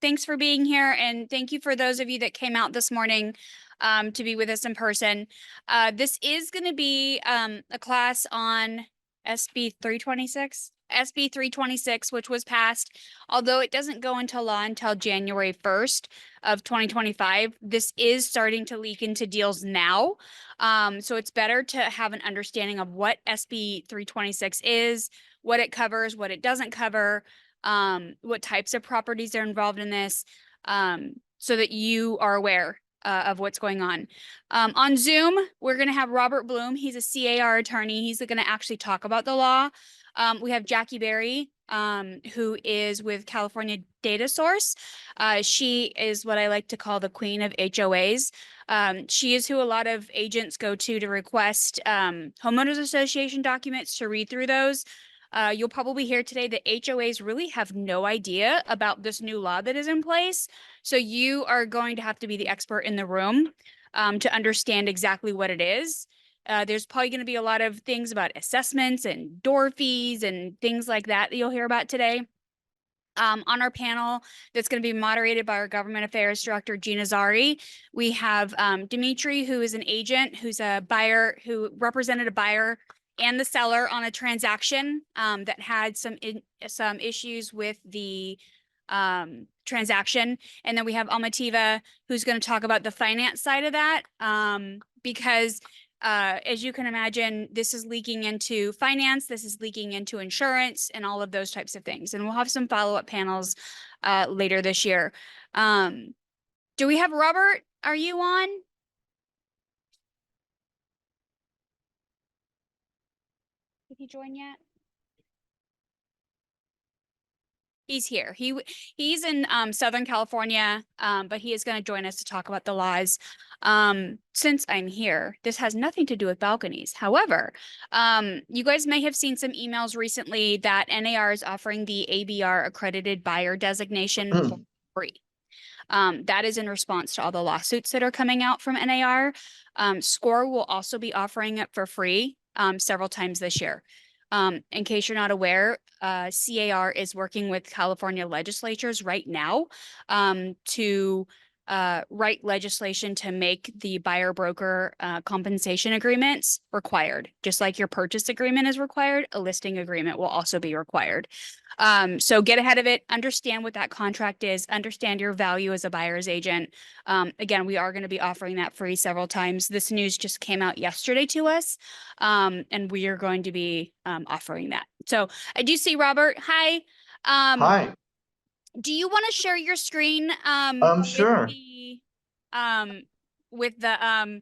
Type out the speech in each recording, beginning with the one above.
Thanks for being here, and thank you for those of you that came out this morning to be with us in person. This is going to be a class on SB326. SB326, which was passed, although it doesn't go into law until January 1st of 2025. This is starting to leak into deals now. So it's better to have an understanding of what SB326 is, what it covers, what it doesn't cover, what types of properties are involved in this, so that you are aware of what's going on. On Zoom, we're going to have Robert Bloom. He's a CAR attorney. He's going to actually talk about the law. We have Jackie Berry, who is with California Data Source. She is what I like to call the queen of HOAs. She is who a lot of agents go to request homeowners association documents to read through those. You'll probably hear today that HOAs really have no idea about this new law that is in place. So you are going to have to be the expert in the room to understand exactly what it is. There's probably going to be a lot of things about assessments and door fees and things like that you'll hear about today. On our panel that's going to be moderated by our government affairs director, Gina Zari, we have Dimitri, who is an agent, who's a buyer, who represented a buyer and the seller on a transaction that had some issues with the transaction. And then we have Almativa, who's going to talk about the finance side of that, because as you can imagine, this is leaking into finance, this is leaking into insurance and all of those types of things. And we'll have some follow-up panels later this year. Do we have Robert? Are you on? Did he join yet? He's here. He's in Southern California, but he is going to join us to talk about the laws. Since I'm here, this has nothing to do with balconies. However, you guys may have seen some emails recently that NAR is offering the ABR accredited buyer designation for free. That is in response to all the lawsuits that are coming out from NAR. SCORE will also be offering it for free several times this year. In case you're not aware, CAR is working with California legislatures right now to write legislation to make the buyer broker compensation agreements required. Just like your purchase agreement is required, a listing agreement will also be required. So get ahead of it, understand what that contract is, understand your value as a buyer's agent. Again, we are going to be offering that free several times. This news just came out yesterday to us, and we are going to be offering that. So I do see Robert. Hi. Hi. Do you want to share your screen Sure. with the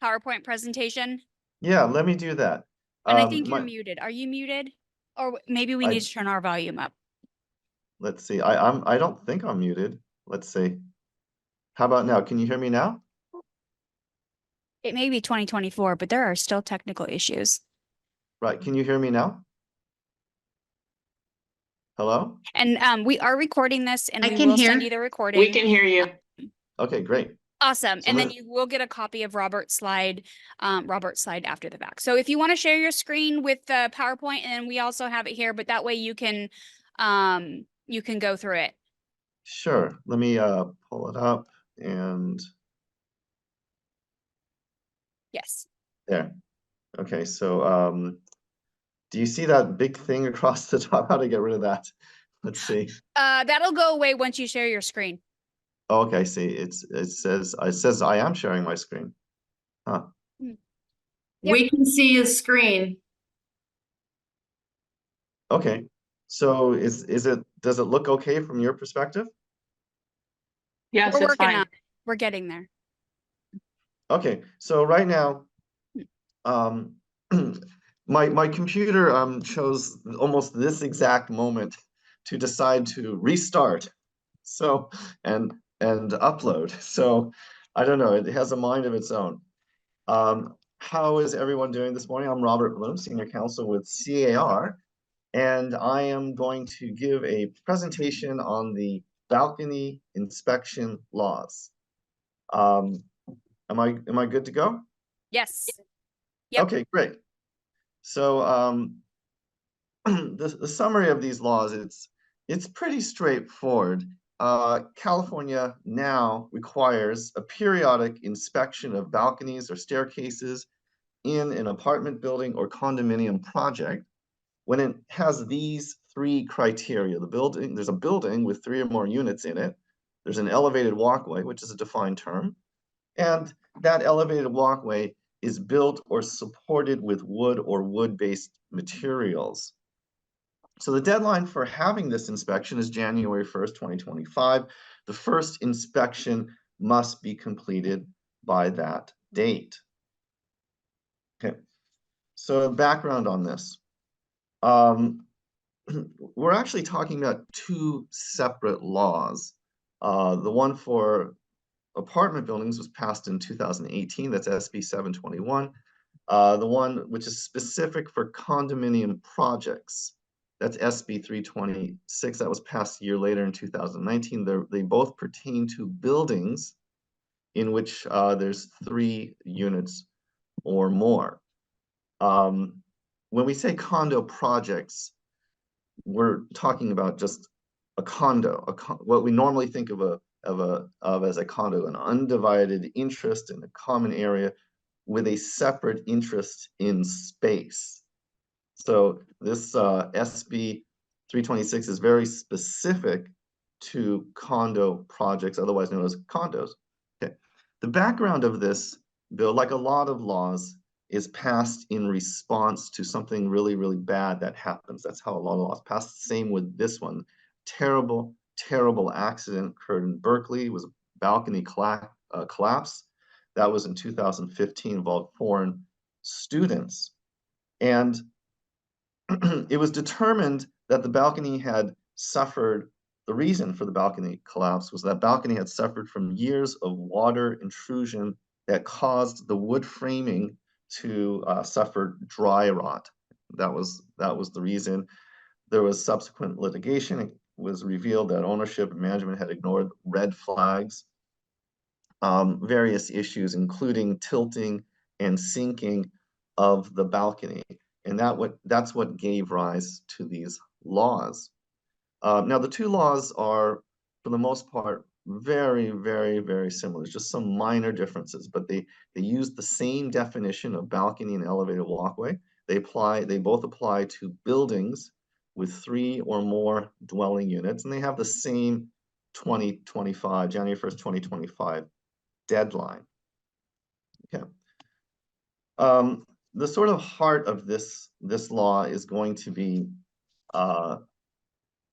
PowerPoint presentation? Yeah, let me do that. And I think you're muted. Are you muted? Or maybe we need to turn our volume up. Let's see. I don't think I'm muted. Let's see. How about now? Can you hear me now? It may be 2024, but there are still technical issues. Right. Can you hear me now? Hello? And we are recording this, and we will send you the recording. We can hear you. Okay, great. Awesome. So and then you will get a copy of Robert's slide after the fact. So if you want to share your screen with the PowerPoint, and then we also have it here, but that way you can go through it. Sure. Let me pull it up and yes. There. Okay, so do you see that big thing across the top? How to get rid of that? Let's see. That'll go away once you share your screen. Oh, okay, see, it says I am sharing my screen. Huh. Yep. We can see his screen. Okay. So does it look okay from your perspective? Yes, we're it's working fine. on it. We're getting there. Okay, so right now, my computer chose almost this exact moment to decide to restart, so and upload. So I don't know, it has a mind of its own. How is everyone doing this morning? I'm Robert Bloom, Senior Counsel with CAR, and I am going to give a presentation on the balcony inspection laws. Am I good to go? Yes. Yep. Okay, great. So the summary of these laws, it's pretty straightforward. California now requires a periodic inspection of balconies or staircases in an apartment building or condominium project when it has these three criteria. There's a building with 3 or more units in it. There's an elevated walkway, which is a defined term. And that elevated walkway is built or supported with wood or wood-based materials. So the deadline for having this inspection is January 1st, 2025. The first inspection must be completed by that date. Okay, so background on this. We're actually talking about 2 separate laws. The one for apartment buildings was passed in 2018, that's SB721. The one which is specific for condominium projects, that's SB326, that was passed a year later in 2019. They both pertain to buildings in which there's 3 units or more. When we say condo projects, we're talking about just a condo, what we normally think of as a condo, an undivided interest in a common area with a separate interest in space. So this SB 326 is very specific to condo projects, otherwise known as condos. Okay. The background of this bill, like a lot of laws, is passed in response to something really, really bad that happens. That's how a lot of laws pass. Same with this one. Terrible, terrible accident occurred in Berkeley. It was a balcony collapse. That was in 2015, involved foreign students. And it was determined that the balcony had suffered, the reason for the balcony collapse was that balcony had suffered from years of water intrusion that caused the wood framing to suffer dry rot. That was the reason. There was subsequent litigation. It was revealed that ownership and management had ignored red flags. Various issues, including tilting and sinking of the balcony. And that's what gave rise to these laws. Now, the 2 laws are, for the most part, very, very, very similar. Just some minor differences, but they use the same definition of balcony and elevated walkway. They both apply to buildings with 3 or more dwelling units, and they have the same January 1st, 2025 deadline. Okay. The sort of heart of this law is going to be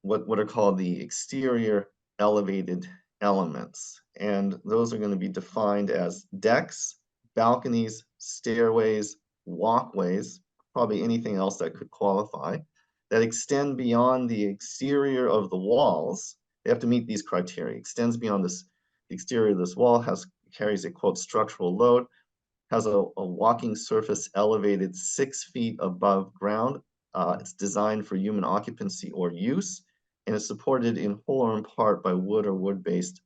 what are called the exterior elevated elements. And those are going to be defined as decks, balconies, stairways, walkways, probably anything else that could qualify, that extend beyond the exterior of the walls. They have to meet these criteria. Extends beyond the exterior of this wall, carries a, quote, structural load, has a walking surface elevated 6 feet above ground. It's designed for human occupancy or use, and is supported in whole or in part by wood or wood-based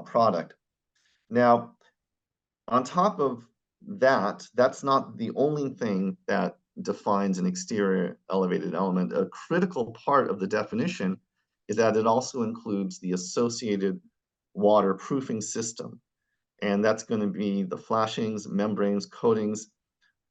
product. Now, on top of that, that's not the only thing that defines an exterior elevated element. A critical part of the definition is that it also includes the associated waterproofing system. And that's going to be the flashings, membranes, coatings,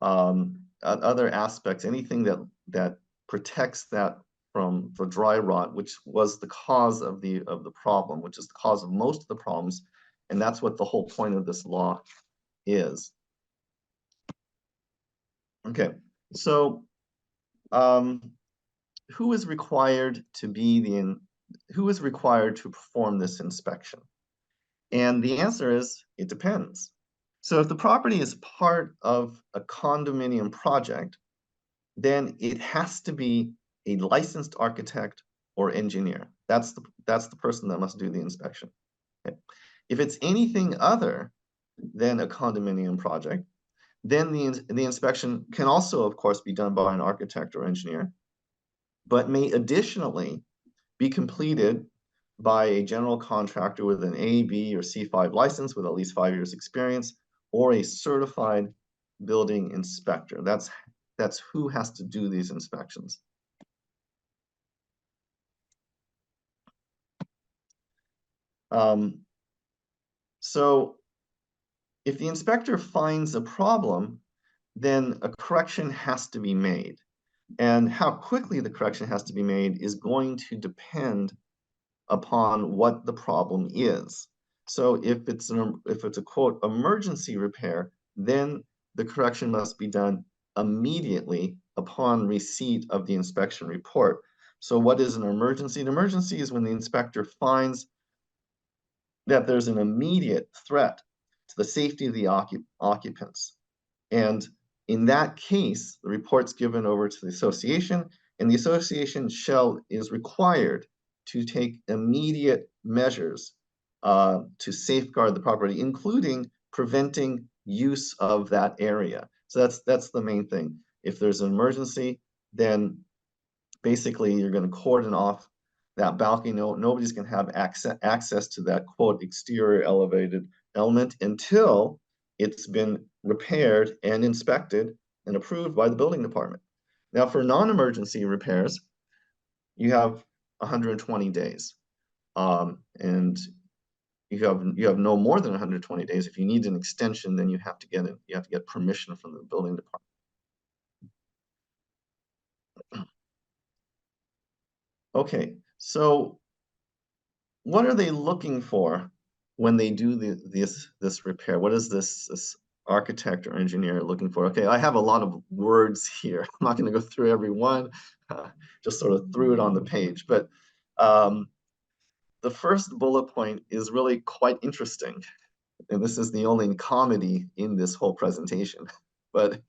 other aspects, anything that protects that for dry rot, which was the cause of the problem, which is the cause of most of the problems, and that's what the whole point of this law is. Okay, so who is required to perform this inspection? And the answer is, it depends. So if the property is part of a condominium project, then it has to be a licensed architect or engineer. That's the person that must do the inspection. Okay. If it's anything other than a condominium project, then the inspection can also, of course, be done by an architect or engineer, but may additionally be completed by a general contractor with an A, B, or C5 license with at least 5 years experience, or a certified building inspector. That's who has to do these inspections. So if the inspector finds a problem, then a correction has to be made. And how quickly the correction has to be made is going to depend upon what the problem is. So if it's a quote emergency repair, then the correction must be done immediately upon receipt of the inspection report. So what is an emergency? An emergency is when the inspector finds that there's an immediate threat to the safety of the occupants. And in that case, the report's given over to the association, and the association is required to take immediate measures to safeguard the property, including preventing use of that area. So that's the main thing. If there's an emergency, then basically you're going to cordon off that balcony. Nobody's going to have access to that quote exterior elevated element until it's been repaired and inspected and approved by the building department. Now, for non-emergency repairs, you have 120 days, and you have no more than 120 days. If you need an extension, then you have to get permission from the building department. Okay, so what are they looking for when they do this repair? What is this architect or engineer looking for? Okay, I have a lot of words here. I'm not going to go through every one, just sort of threw it on the page. But the first bullet point is really quite interesting. And this is the only comedy in this whole presentation. But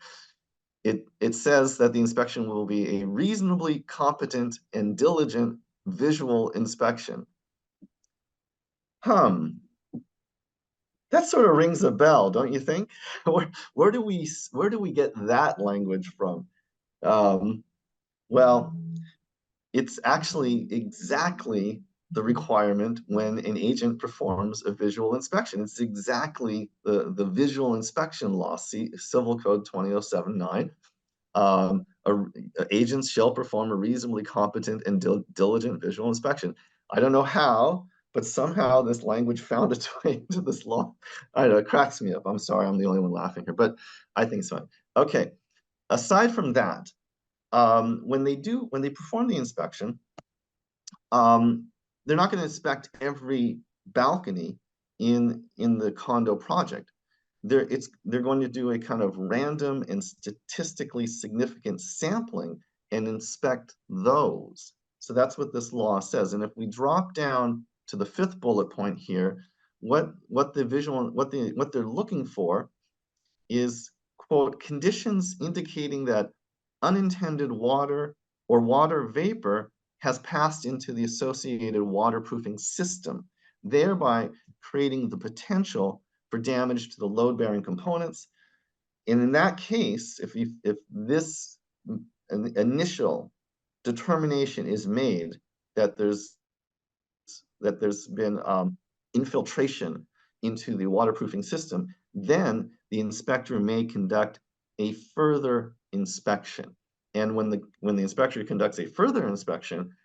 it says that the inspection will be a reasonably competent and diligent visual inspection. That sort of rings a bell, don't you think? Where do we get that language from? Well, it's actually exactly the requirement when an agent performs a visual inspection. It's exactly the visual inspection law, Civil Code 20079. Agents shall perform a reasonably competent and diligent visual inspection. I don't know how, but somehow this language found its way into this law. I don't know, it cracks me up. I'm sorry, I'm the only one laughing here, but I think it's fine. Okay, aside from that, when they perform the inspection, they're not going to inspect every balcony in the condo project. They're going to do a kind of random and statistically significant sampling and inspect those. So that's what this law says. And if we drop down to the fifth bullet point here, what they're looking for is, quote, conditions indicating that unintended water or water vapor has passed into the associated waterproofing system, thereby creating the potential for damage to the load-bearing components. And in that case, if this initial determination is made that there's been infiltration into the waterproofing system, then the inspector may conduct a further inspection. And when the inspector conducts a further inspection,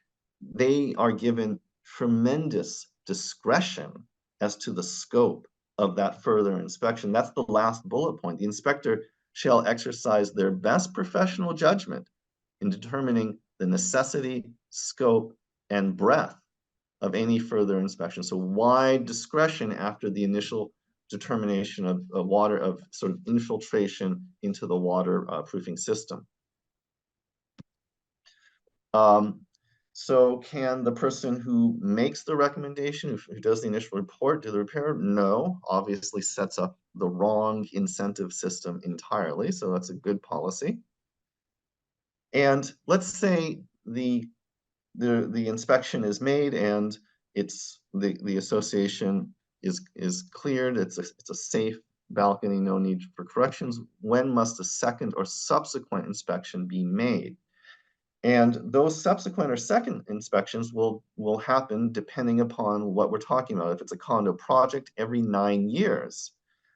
they are given tremendous discretion as to the scope of that further inspection. That's the last bullet point. The inspector shall exercise their best professional judgment in determining the necessity, scope, and breadth of any further inspection. So wide discretion after the initial determination of sort of infiltration into the waterproofing system. So can the person who makes the recommendation, who does the initial report, do the repair? No, obviously sets up the wrong incentive system entirely. So that's a good policy. And let's say the inspection is made and it's the association is cleared. It's a safe balcony, no need for corrections. When must a second or subsequent inspection be made? And those subsequent or second inspections will happen depending upon what we're talking about. If it's a condo project, every 9 years.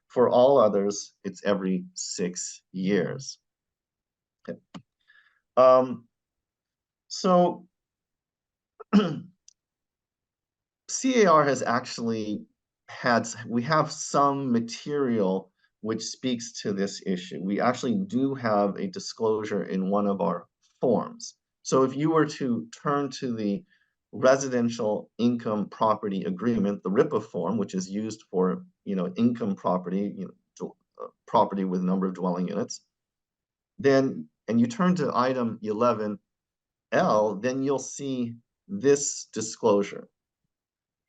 For all others, it's every 6 years. Okay. So CAR has actually we have some material which speaks to this issue. We actually do have a disclosure in one of our forms. So if you were to turn to the residential income property agreement, the RIPA form, which is used for, income property, property with number of dwelling units, then, and you turn to item 11L, then you'll see this disclosure.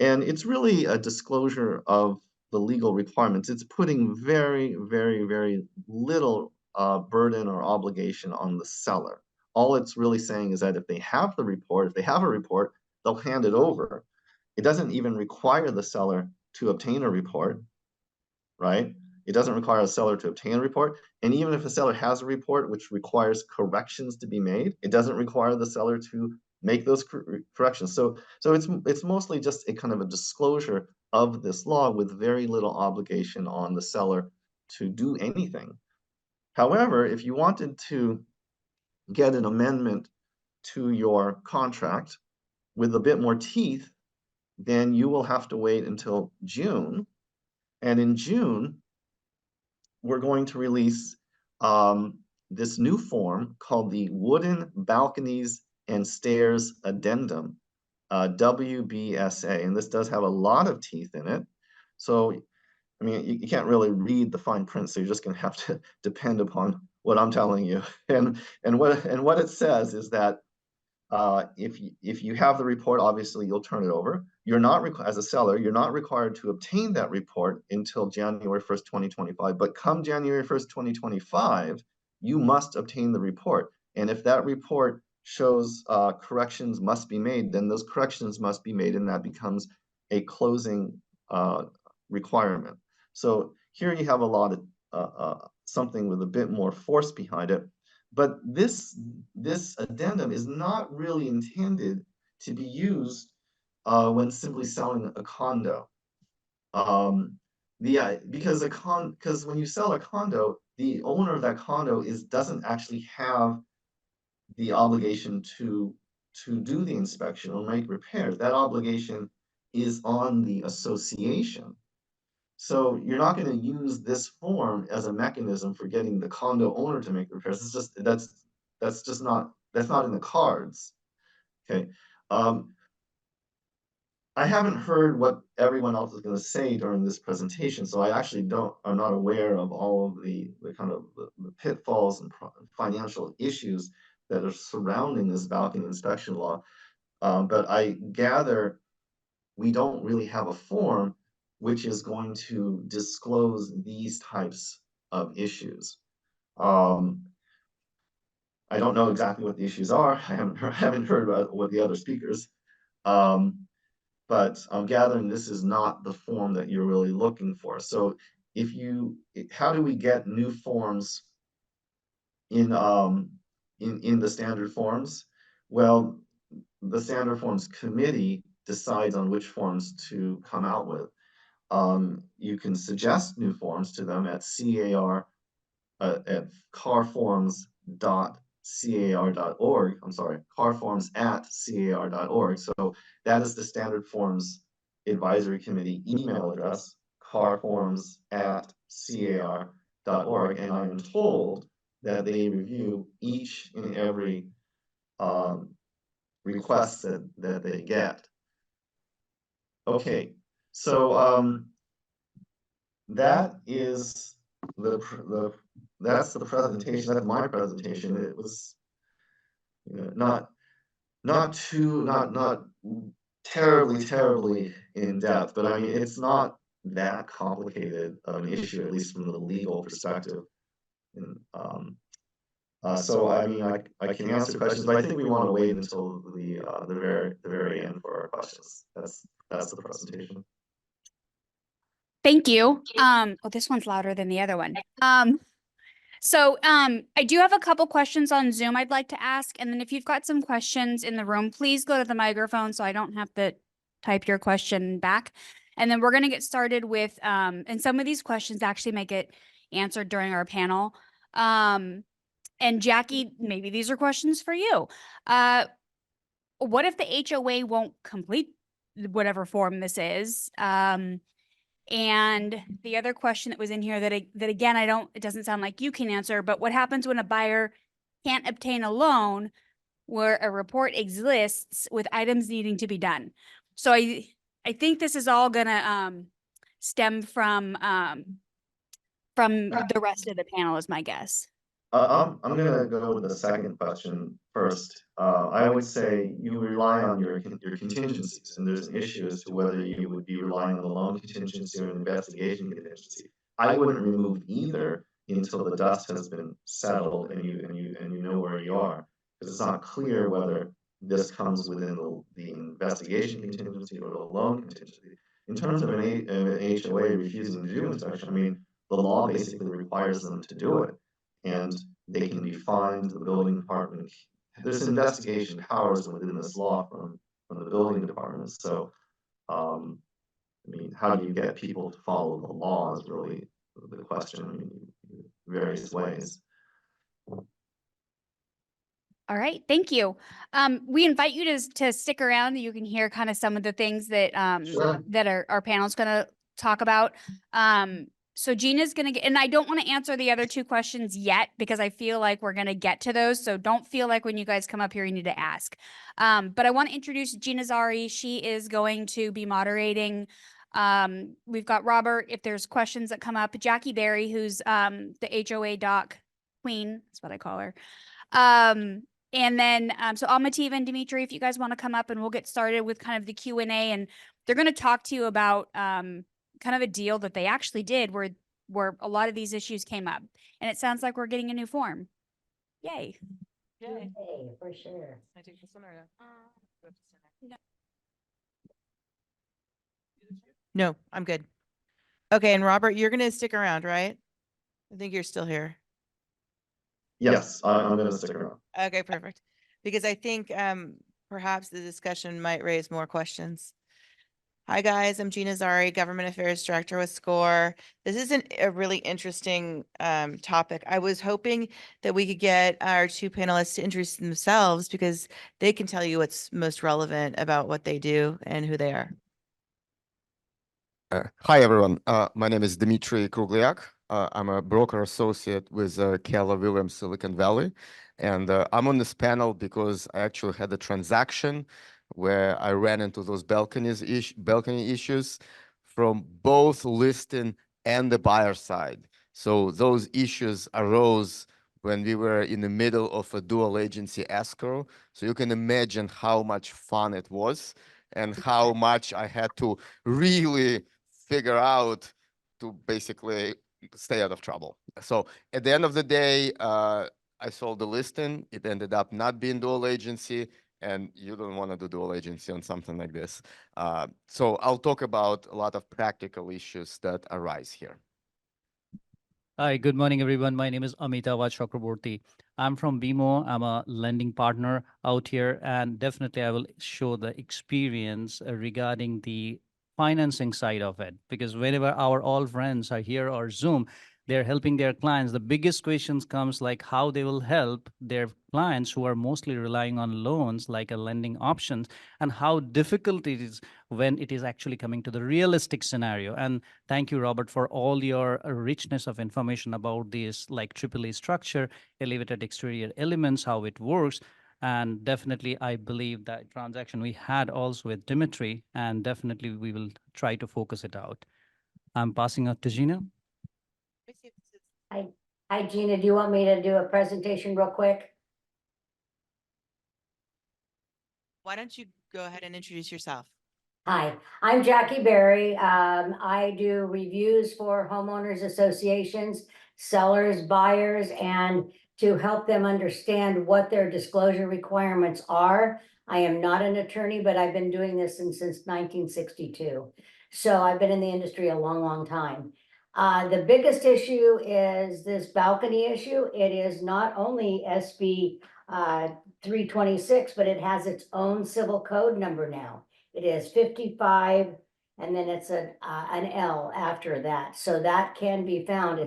And it's really a disclosure of the legal requirements. It's putting very, very, very little burden or obligation on the seller. All it's really saying is that if they have the report, if they have a report, they'll hand it over. It doesn't even require the seller to obtain a report, right? It doesn't require a seller to obtain a report. And even if a seller has a report which requires corrections to be made, it doesn't require the seller to make those corrections. So it's mostly just a kind of a disclosure of this law with very little obligation on the seller to do anything. However, if you wanted to get an amendment to your contract with a bit more teeth, then you will have to wait until June. And in June, we're going to release this new form called the Wooden Balconies and Stairs Addendum, WBSA. And this does have a lot of teeth in it. So, I mean, you can't really read the fine print, so you're just going to have to depend upon what I'm telling you. And what it says is that if you have the report, obviously you'll turn it over. You're not, as a seller, you're not required to obtain that report until January 1st, 2025. But come January 1st, 2025, you must obtain the report. And if that report shows corrections must be made, then those corrections must be made, and that becomes a closing requirement. So here you have a lot of something with a bit more force behind it. But this addendum is not really intended to be used when simply selling a condo. Because when you sell a condo, the owner of that condo doesn't actually have the obligation to do the inspection or make repairs. That obligation is on the association. So you're not going to use this form as a mechanism for getting the condo owner to make repairs. It's just that's not in the cards. Okay. I haven't heard what everyone else is going to say during this presentation, so I actually I'm not aware of all of the kind of the pitfalls and financial issues that are surrounding this balcony inspection law. But I gather we don't really have a form which is going to disclose these types of issues. I don't know exactly what the issues are. I haven't heard about what the other speakers, but I'm gathering this is not the form that you're really looking for. So how do we get new forms in the standard forms? Well, the standard forms committee decides on which forms to come out with. You can suggest new forms to them at carforms.car.org. I'm sorry, carforms@car.org. So that is the standard forms advisory committee email address, carforms@car.org. And I'm told that they review each and every request that they get. Okay, so that is that's the presentation. That's my presentation. It was not terribly in depth, but I mean it's not that complicated of an issue, at least from the legal perspective. And, so I mean I can answer questions, but I think we want to wait until the very end for our questions. That's the presentation. Thank you. Oh, this one's louder than the other one. So I do have a couple questions on Zoom I'd like to ask. And then if you've got some questions in the room, please go to the microphone so I don't have to type your question back. And then we're going to get started with, and some of these questions actually may get answered during our panel. And Jackie, maybe these are questions for you. What if the HOA won't complete whatever form this is. And the other question that was in here that again, it doesn't sound like you can answer, but what happens when a buyer can't obtain a loan where a report exists with items needing to be done? So I think this is all gonna stem from the rest of the panel is my guess. I'm gonna go with the second question first. I would say you rely on your contingencies, and there's an issue as to whether you would be relying on the loan contingency or an investigation contingency. I wouldn't remove either until the dust has been settled and you know where you are, because it's not clear whether this comes within the investigation contingency or the loan contingency. In terms of an HOA refusing to do inspection, I mean, the law basically requires them to do it, and they can be fined. The building department, there's investigation powers within this law from the building department. So, I mean, how do you get people to follow the law is really the question. I mean, various ways. All right, thank you. We invite you to stick around. You can hear kind of some of the things that Sure. that our panel's going to talk about. So Gina's going to get, and I don't want to answer the other two questions yet because I feel like we're going to get to those. So don't feel like when you guys come up here, you need to ask. But I want to introduce Gina Zari. She is going to be moderating. We've got Robert, if there's questions that come up, Jackie Berry, who's the HOA doc queen, that's what I call her. And then, so Almativa and Dimitri, if you guys want to come up and we'll get started with kind of the Q&A, and they're going to talk to you about kind of a deal that they actually did where a lot of these issues came up. And it sounds like we're getting a new form. Yay. Yay, for sure. I take this one or no? No, I'm good. Okay, and Robert, you're gonna stick around, right? I think you're still here. Yes, I'm gonna stick around. Okay, perfect. Because I think perhaps the discussion might raise more questions. Hi, guys. I'm Gina Zari, Government Affairs Director with SCORE. This is a really interesting topic. I was hoping that we could get our two panelists to introduce themselves because they can tell you what's most relevant about what they do and who they are. Hi, everyone. My name is Dmitry Krugliak. I'm a broker associate with Keller Williams Silicon Valley. And I'm on this panel because I actually had a transaction where I ran into those balcony issues from both listing and the buyer side. So those issues arose when we were in the middle of a dual agency escrow. So you can imagine how much fun it was and how much I had to really figure out to basically stay out of trouble. So at the end of the day, I sold the listing. It ended up not being dual agency, and you don't want to do dual agency on something like this. So I'll talk about a lot of practical issues that arise here. Hi, good morning, everyone. My name is Amitava Chakraborty. I'm from BMO. I'm a lending partner out here, and definitely I will show the experience regarding the financing side of it, because whenever our all friends are here or Zoom, they're helping their clients. The biggest questions comes like how they will help their clients who are mostly relying on loans like a lending options, and how difficult it is when it is actually coming to the realistic scenario. And thank you, Robert, for all your richness of information about this like AAA structure, elevated exterior elements, how it works. And definitely, I believe that transaction we had also with Dimitri, and definitely we will try to focus it out. I'm passing out to Gina. Hi, Gina, do you want me to do a presentation real quick? Why don't you go ahead and introduce yourself? Hi, I'm Jackie Berry. I do reviews for homeowners associations, sellers, buyers, and to help them understand what their disclosure requirements are. I am not an attorney, but I've been doing this since 1962. So I've been in the industry a long, long time. The biggest issue is this balcony issue. It is not only SB 326, but it has its own civil code number now. It is 55, and then it's an L after that. So that can be found.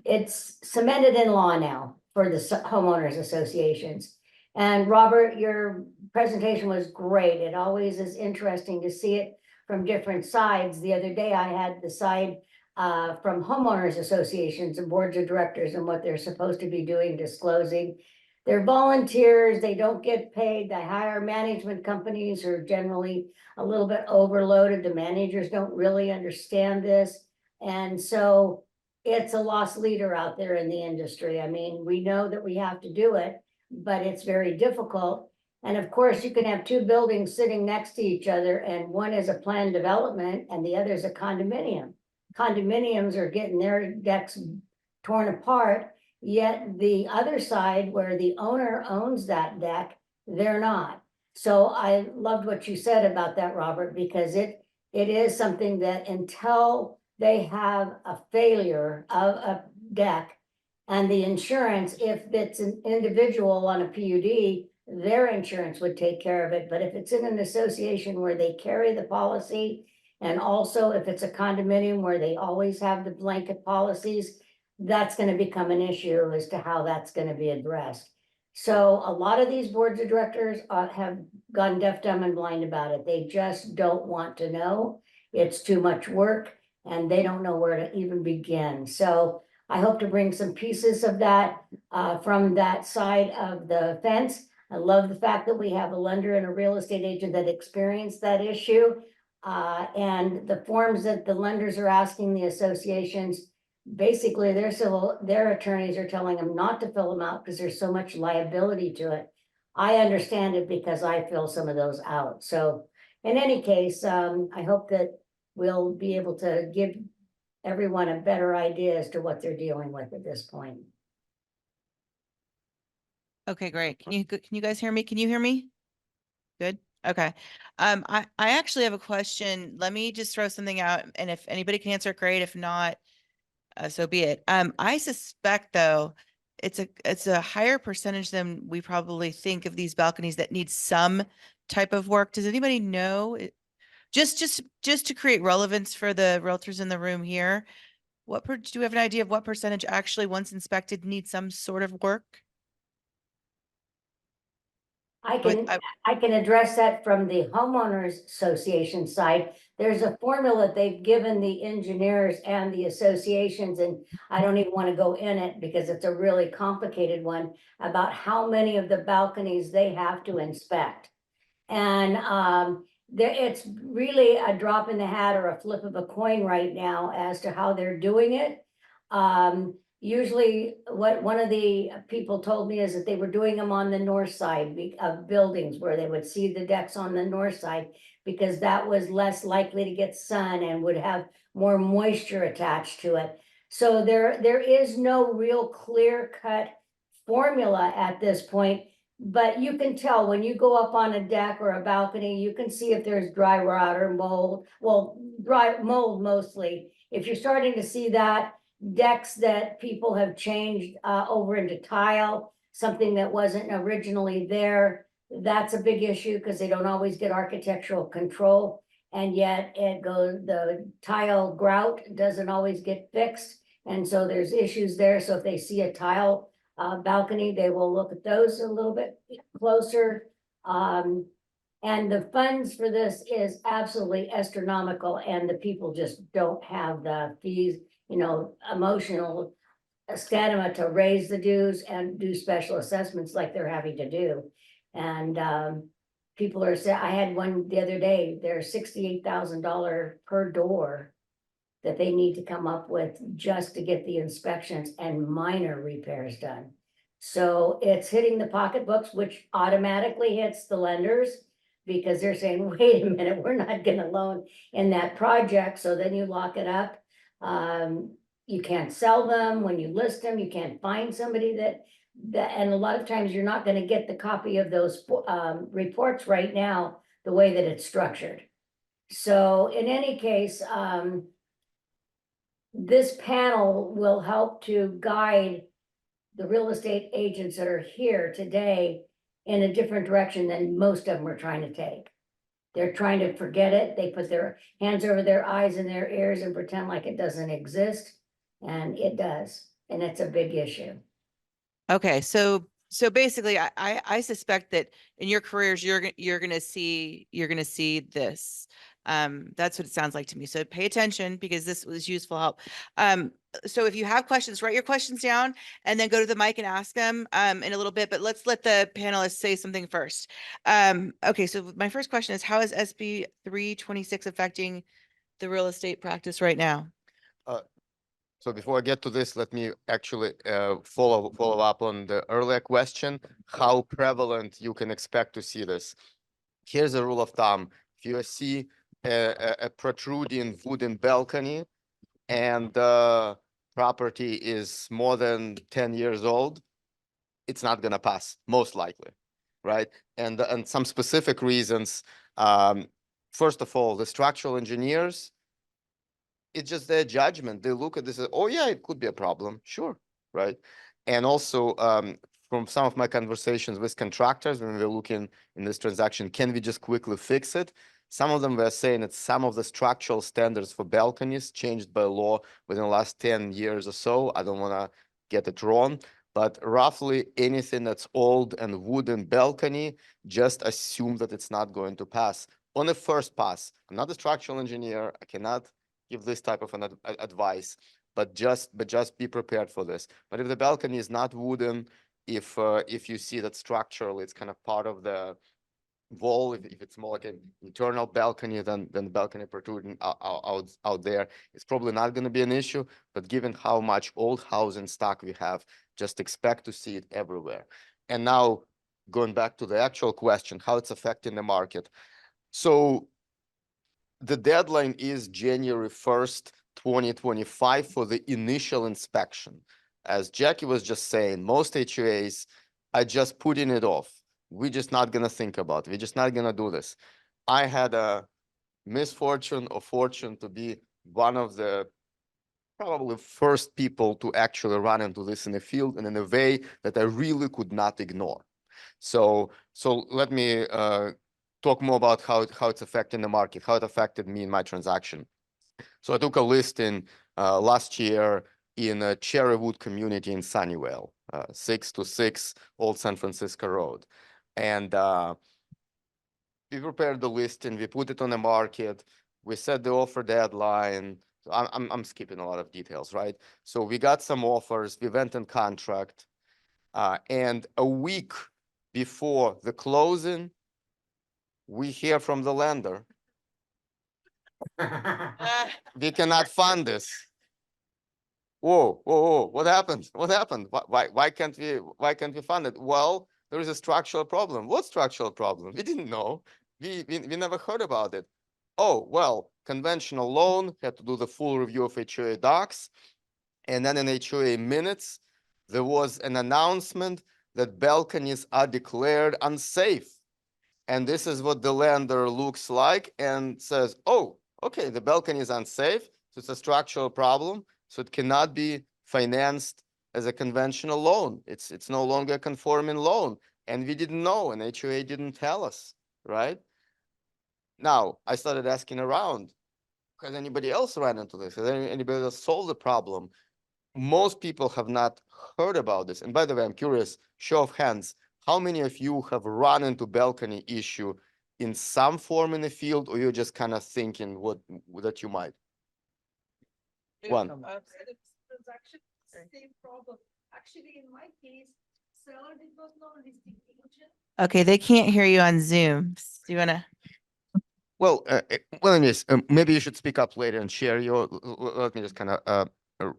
It's cemented in law now for the homeowners associations. And Robert, your presentation was great. It always is interesting to see it from different sides. The other day I had the side from homeowners associations and boards of directors and what they're supposed to be doing, disclosing. They're volunteers, they don't get paid, they hire management companies who are generally a little bit overloaded. The managers don't really understand this. And so it's a lost leader out there in the industry. I mean, we know that we have to do it, but it's very difficult. And of course, you can have two buildings sitting next to each other, and one is a planned development and the other is a condominium. Condominiums are getting their decks torn apart, yet the other side where the owner owns that deck, they're not. So I loved what you said about that, Robert, because it is something that until they have a failure of a deck and the insurance, if it's an individual on a PUD, their insurance would take care of it. But if it's in an association where they carry the policy, and also if it's a condominium where they always have the blanket policies, that's going to become an issue as to how that's going to be addressed. So a lot of these boards of directors have gone deaf, dumb, and blind about it. They just don't want to know. It's too much work and they don't know where to even begin. So I hope to bring some pieces of that from that side of the fence. I love the fact that we have a lender and a real estate agent that experienced that issue. And the forms that the lenders are asking the associations, basically their attorneys are telling them not to fill them out because there's so much liability to it. I understand it because I fill some of those out. So in any case, I hope that we'll be able to give everyone a better idea as to what they're dealing with at this point. Okay, great. Can you guys hear me? Can you hear me? Good. Okay. I actually have a question. Let me just throw something out, and if anybody can answer, great. If not, so be it. I suspect though, it's a higher percentage than we probably think of these balconies that need some type of work. Does anybody know? Just to create relevance for the realtors in the room here, do we have an idea of what percentage actually, once inspected, needs some sort of work? I can address that from the homeowners association side. There's a formula they've given the engineers and the associations, and I don't even want to go in it because it's a really complicated one about how many of the balconies they have to inspect. And it's really a drop in the hat or a flip of a coin right now as to how they're doing it. Usually what one of the people told me is that they were doing them on the north side of buildings where they would see the decks on the north side because that was less likely to get sun and would have more moisture attached to it. So there is no real clear-cut formula at this point, but you can tell when you go up on a deck or a balcony, you can see if there's dry rot or mold. Well, dry mold mostly. If you're starting to see that, decks that people have changed over into tile, something that wasn't originally there, that's a big issue because they don't always get architectural control. And yet the tile grout doesn't always get fixed. And so there's issues there. So if they see a tile balcony, they will look at those a little bit closer. And the funds for this is absolutely astronomical, and the people just don't have the fees, emotional stamina to raise the dues and do special assessments like they're having to do. And people are saying, I had one the other day, they're $68,000 per door that they need to come up with just to get the inspections and minor repairs done. So it's hitting the pocketbooks, which automatically hits the lenders because they're saying, wait a minute, we're not going to loan in that project. So then you lock it up. You can't sell them. When you list them, you can't find somebody that, and a lot of times you're not going to get the copy of those reports right now, the way that it's structured. So in any case, this panel will help to guide the real estate agents that are here today in a different direction than most of them are trying to take. They're trying to forget it. They put their hands over their eyes and their ears and pretend like it doesn't exist. And it does. And it's a big issue. Okay, so so basically, I suspect that in your careers, you're gonna see this. That's what it sounds like to me. So pay attention because this was useful help. So if you have questions, write your questions down and then go to the mic and ask them in a little bit. But let's let the panelists say something first. Okay, so my first question is, how is SB 326 affecting the real estate practice right now? So before I get to this, let me actually follow up on the earlier question, how prevalent you can expect to see this. Here's a rule of thumb. If you see a protruding wooden balcony and the property is more than 10 years old, it's not going to pass, most likely, right? And some specific reasons. First of all, the structural engineers, it's just their judgment. They look at this, oh yeah, it could be a problem, sure, right? And also from some of my conversations with contractors when we're looking in this transaction, can we just quickly fix it? Some of them were saying that some of the structural standards for balconies changed by law within the last 10 years or so. I don't want to get it wrong, but roughly anything that's old and wooden balcony, just assume that it's not going to pass. On the first pass, I'm not a structural engineer. I cannot give this type of an advice, but just be prepared for this. But if the balcony is not wooden, if you see that structurally it's kind of part of the wall, if it's more like an internal balcony than the balcony protruding out there, it's probably not going to be an issue. But given how much old housing stock we have, just expect to see it everywhere. And now going back to the actual question, how it's affecting the market. So the deadline is January 1st, 2025 for the initial inspection. As Jackie was just saying, most HOAs are just putting it off. We're just not going to think about it. We're just not going to do this. I had a misfortune or fortune to be one of the probably first people to actually run into this in the field and in a way that I really could not ignore. So let me talk more about how it's affecting the market, how it affected me in my transaction. So I took a listing last year in a Cherrywood community in Sunnyvale, 626 Old San Francisco Road. And we prepared the listing, we put it on the market, we set the offer deadline. I'm skipping a lot of details, right? So we got some offers, we went in contract, and a week before the closing, we hear from the lender, we cannot fund this. Whoa, what happened? What happened? Why can't we fund it? Well, there is a structural problem. What structural problem? We didn't know. We never heard about it. Oh, well, conventional loan, had to do the full review of HOA docs. And then in HOA minutes, there was an announcement that balconies are declared unsafe. And this is what the lender looks like and says, oh, okay, the balcony is unsafe. So it's a structural problem. So it cannot be financed as a conventional loan. It's no longer a conforming loan. And we didn't know, and HOA didn't tell us, right? Now, I started asking around, has anybody else ran into this? Has anybody else solved the problem? Most people have not heard about this. And by the way, I'm curious, show of hands, how many of you have run into balcony issue in some form in the field, or you're just kind of thinking that you might? One. Same problem. Actually, in my case, seller did not know listing agent. Okay, they can't hear you on Zoom. Do you want to? Well, anyways, maybe you should speak up later and share your. Let me just kind of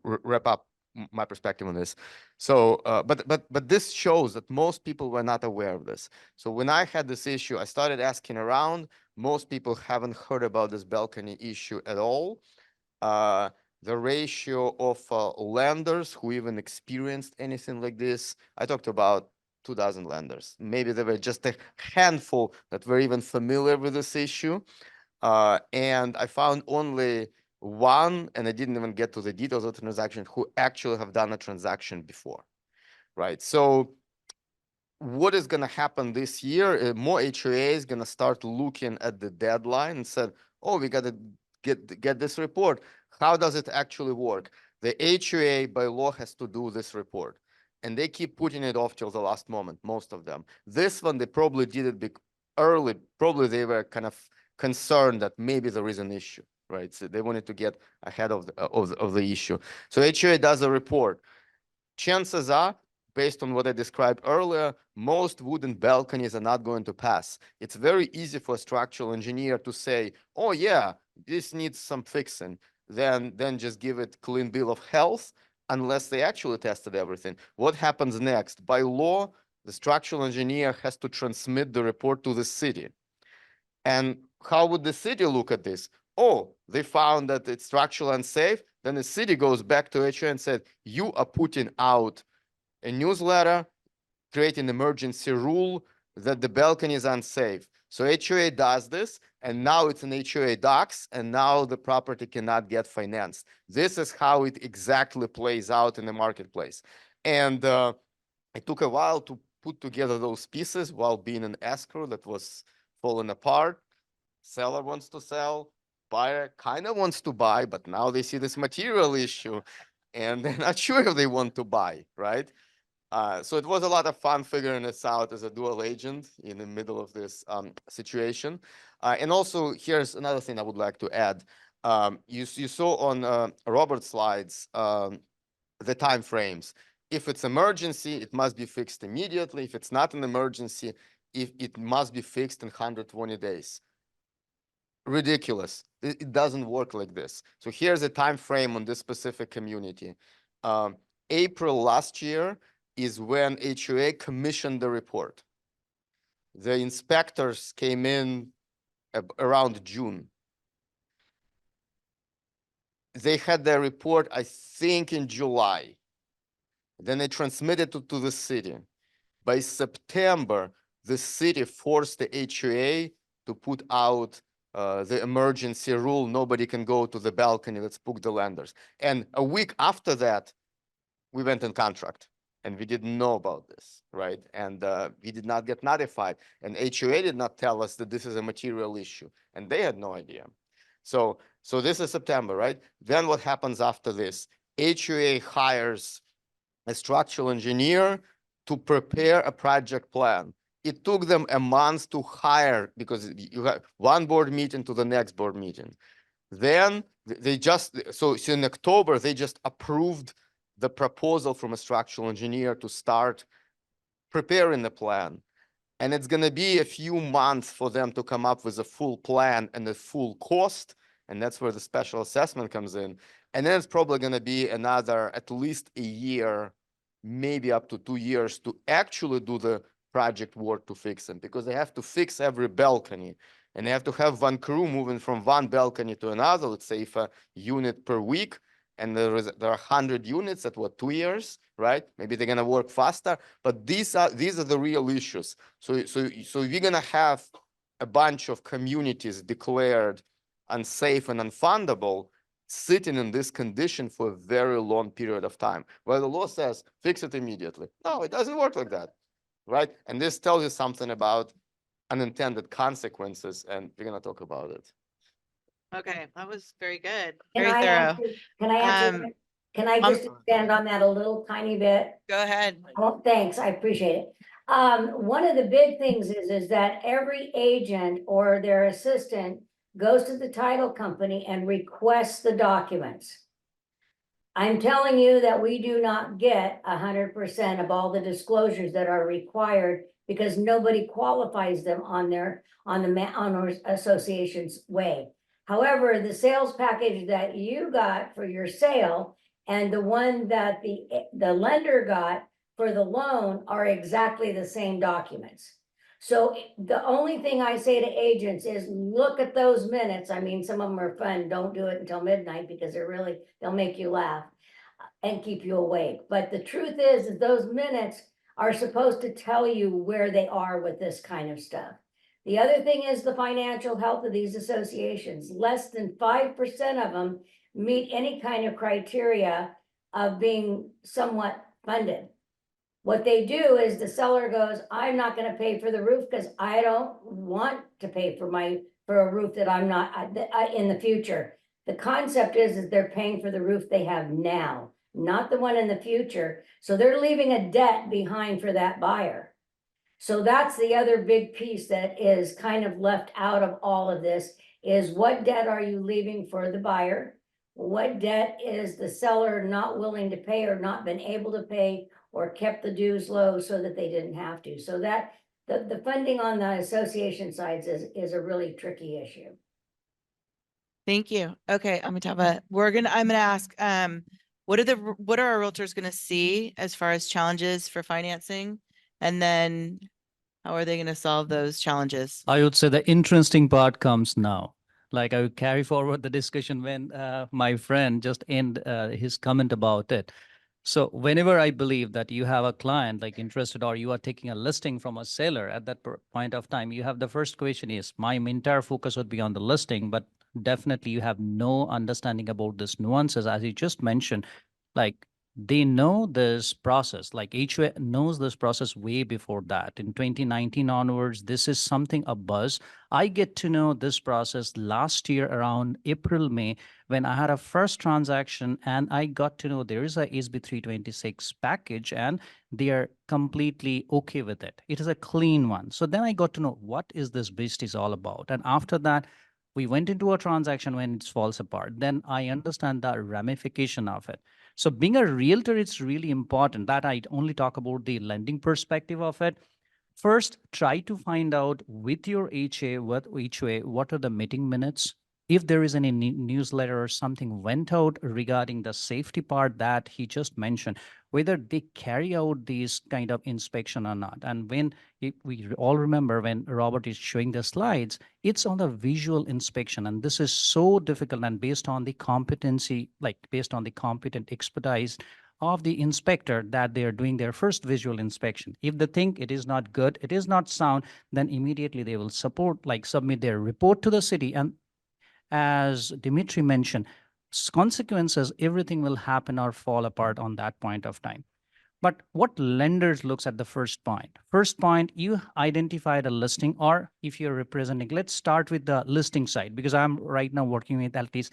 wrap up my perspective on this. So, but this shows that most people were not aware of this. So when I had this issue, I started asking around. Most people haven't heard about this balcony issue at all. The ratio of lenders who even experienced anything like this, I talked about 2,000 lenders. Maybe there were just a handful that were even familiar with this issue. And I found only one, and I didn't even get to the details of the transaction, who actually have done a transaction before, right? So what is going to happen this year? More HOA is going to start looking at the deadline and said, oh, we got to get this report. How does it actually work? The HOA by law has to do this report. and they keep putting it off till the last moment, most of them. This one, they probably did it early. Probably they were kind of concerned that maybe there is an issue, right? So they wanted to get ahead of the issue. So HOA does a report. Chances are, based on what I described earlier, most wooden balconies are not going to pass. It's very easy for a structural engineer to say, oh yeah, this needs some fixing. Then just give it clean bill of health, unless they actually tested everything. What happens next? By law, the structural engineer has to transmit the report to the city. And how would the city look at this? Oh, they found that it's structurally unsafe. Then the city goes back to HOA and said, you are putting out a newsletter, creating emergency rule that the balcony is unsafe. So HOA does this, and now it's an HOA docs, and now the property cannot get financed. This is how it exactly plays out in the marketplace. And it took a while to put together those pieces while being an escrow that was falling apart. Seller wants to sell, buyer kind of wants to buy, but now they see this material issue and they're not sure if they want to buy, right? So it was a lot of fun figuring this out as a dual agent in the middle of this situation. And also, here's another thing I would like to add. You saw on Robert's slides the time frames. If it's emergency, it must be fixed immediately. If it's not an emergency, it must be fixed in 120 days. Ridiculous. It doesn't work like this. So here's a time frame on this specific community. April last year is when HOA commissioned the report. The inspectors came in around June. They had their report, I think, in July. Then they transmitted it to the city. By September, the city forced the HOA to put out the emergency rule. Nobody can go to the balcony. Let's book the lenders. And a week after that, we went in contract. And we didn't know about this, right? And we did not get notified. And HOA did not tell us that this is a material issue. And they had no idea. So this is September, right? Then what happens after this? HOA hires a structural engineer to prepare a project plan. It took them a month to hire because you have one board meeting to the next board meeting. Then they just, so in October, they just approved the proposal from a structural engineer to start preparing the plan. And it's going to be a few months for them to come up with a full plan and the full cost. And that's where the special assessment comes in. And then it's probably going to be another at least a year, maybe up to 2 years to actually do the project work to fix them, because they have to fix every balcony. And they have to have one crew moving from one balcony to another, let's say if a unit per week. And there are 100 units at 2 years, right? Maybe they're gonna work faster, but these are the real issues. So we're gonna have a bunch of communities declared unsafe and unfundable, sitting in this condition for a very long period of time, where the law says fix it immediately. No, it doesn't work like that, right? And this tells you something about unintended consequences, and we're gonna talk about it. Okay, that was very good. Can Very I thorough. answer, can I answer, that? Can I just expand on that a little tiny bit? Go ahead. Oh, thanks, I appreciate it. One of the big things is that every agent or their assistant goes to the title company and requests the documents. I'm telling you that we do not get 100% of all the disclosures that are required because nobody qualifies them on the owners association's way. However, the sales package that you got for your sale and the one that the lender got for the loan are exactly the same documents. So the only thing I say to agents is look at those minutes. I mean, some of them are fun. Don't do it until midnight because they'll make you laugh and keep you awake. But the truth is those minutes are supposed to tell you where they are with this kind of stuff. The other thing is the financial health of these associations. Less than 5% of them meet any kind of criteria of being somewhat funded. What they do is the seller goes, I'm not going to pay for the roof because I don't want to pay for a roof that I'm not in the future. The concept is they're paying for the roof they have now. not the one in the future. So they're leaving a debt behind for that buyer. So that's the other big piece that is kind of left out of all of this, is what debt are you leaving for the buyer? What debt is the seller not willing to pay or not been able to pay or kept the dues low so that they didn't have to? So that the funding on the association sides is a really tricky issue. Thank you. Okay, Amitabha, I'm gonna ask, what are our realtors gonna see as far as challenges for financing? And then how are they gonna solve those challenges? I would say the interesting part comes now. Like I would carry forward the discussion when my friend just end his comment about it. So whenever I believe that you have a client like interested or you are taking a listing from a seller at that point of time, you have the first question is, my entire focus would be on the listing, but definitely you have no understanding about this nuances, as you just mentioned. Like they know this process, like HOA knows this process way before that. In 2019 onwards, this is something a buzz. I get to know this process last year around April, May, when I had a first transaction and I got to know there is a SB326 package and they are completely okay with it. It is a clean one. So then I got to know what is this beast is all about. And after that, we went into a transaction when it falls apart. Then I understand the ramification of it. So being a realtor, it's really important that I only talk about the lending perspective of it. First, try to find out with your HOA, what are the meeting minutes? If there is any newsletter or something went out regarding the safety part that he just mentioned, whether they carry out these kind of inspection or not. And when we all remember when Robert is showing the slides, it's on the visual inspection. And this is so difficult and based on the competency, like based on the competent expertise of the inspector that they are doing their first visual inspection. If they think it is not good, it is not sound, then immediately they will submit their report to the city. And as Dimitri mentioned, consequences, everything will happen or fall apart on that point of time. But what lenders looks at the first point? First point, you identified a listing, or if you're representing, let's start with the listing side, because I'm right now working with at least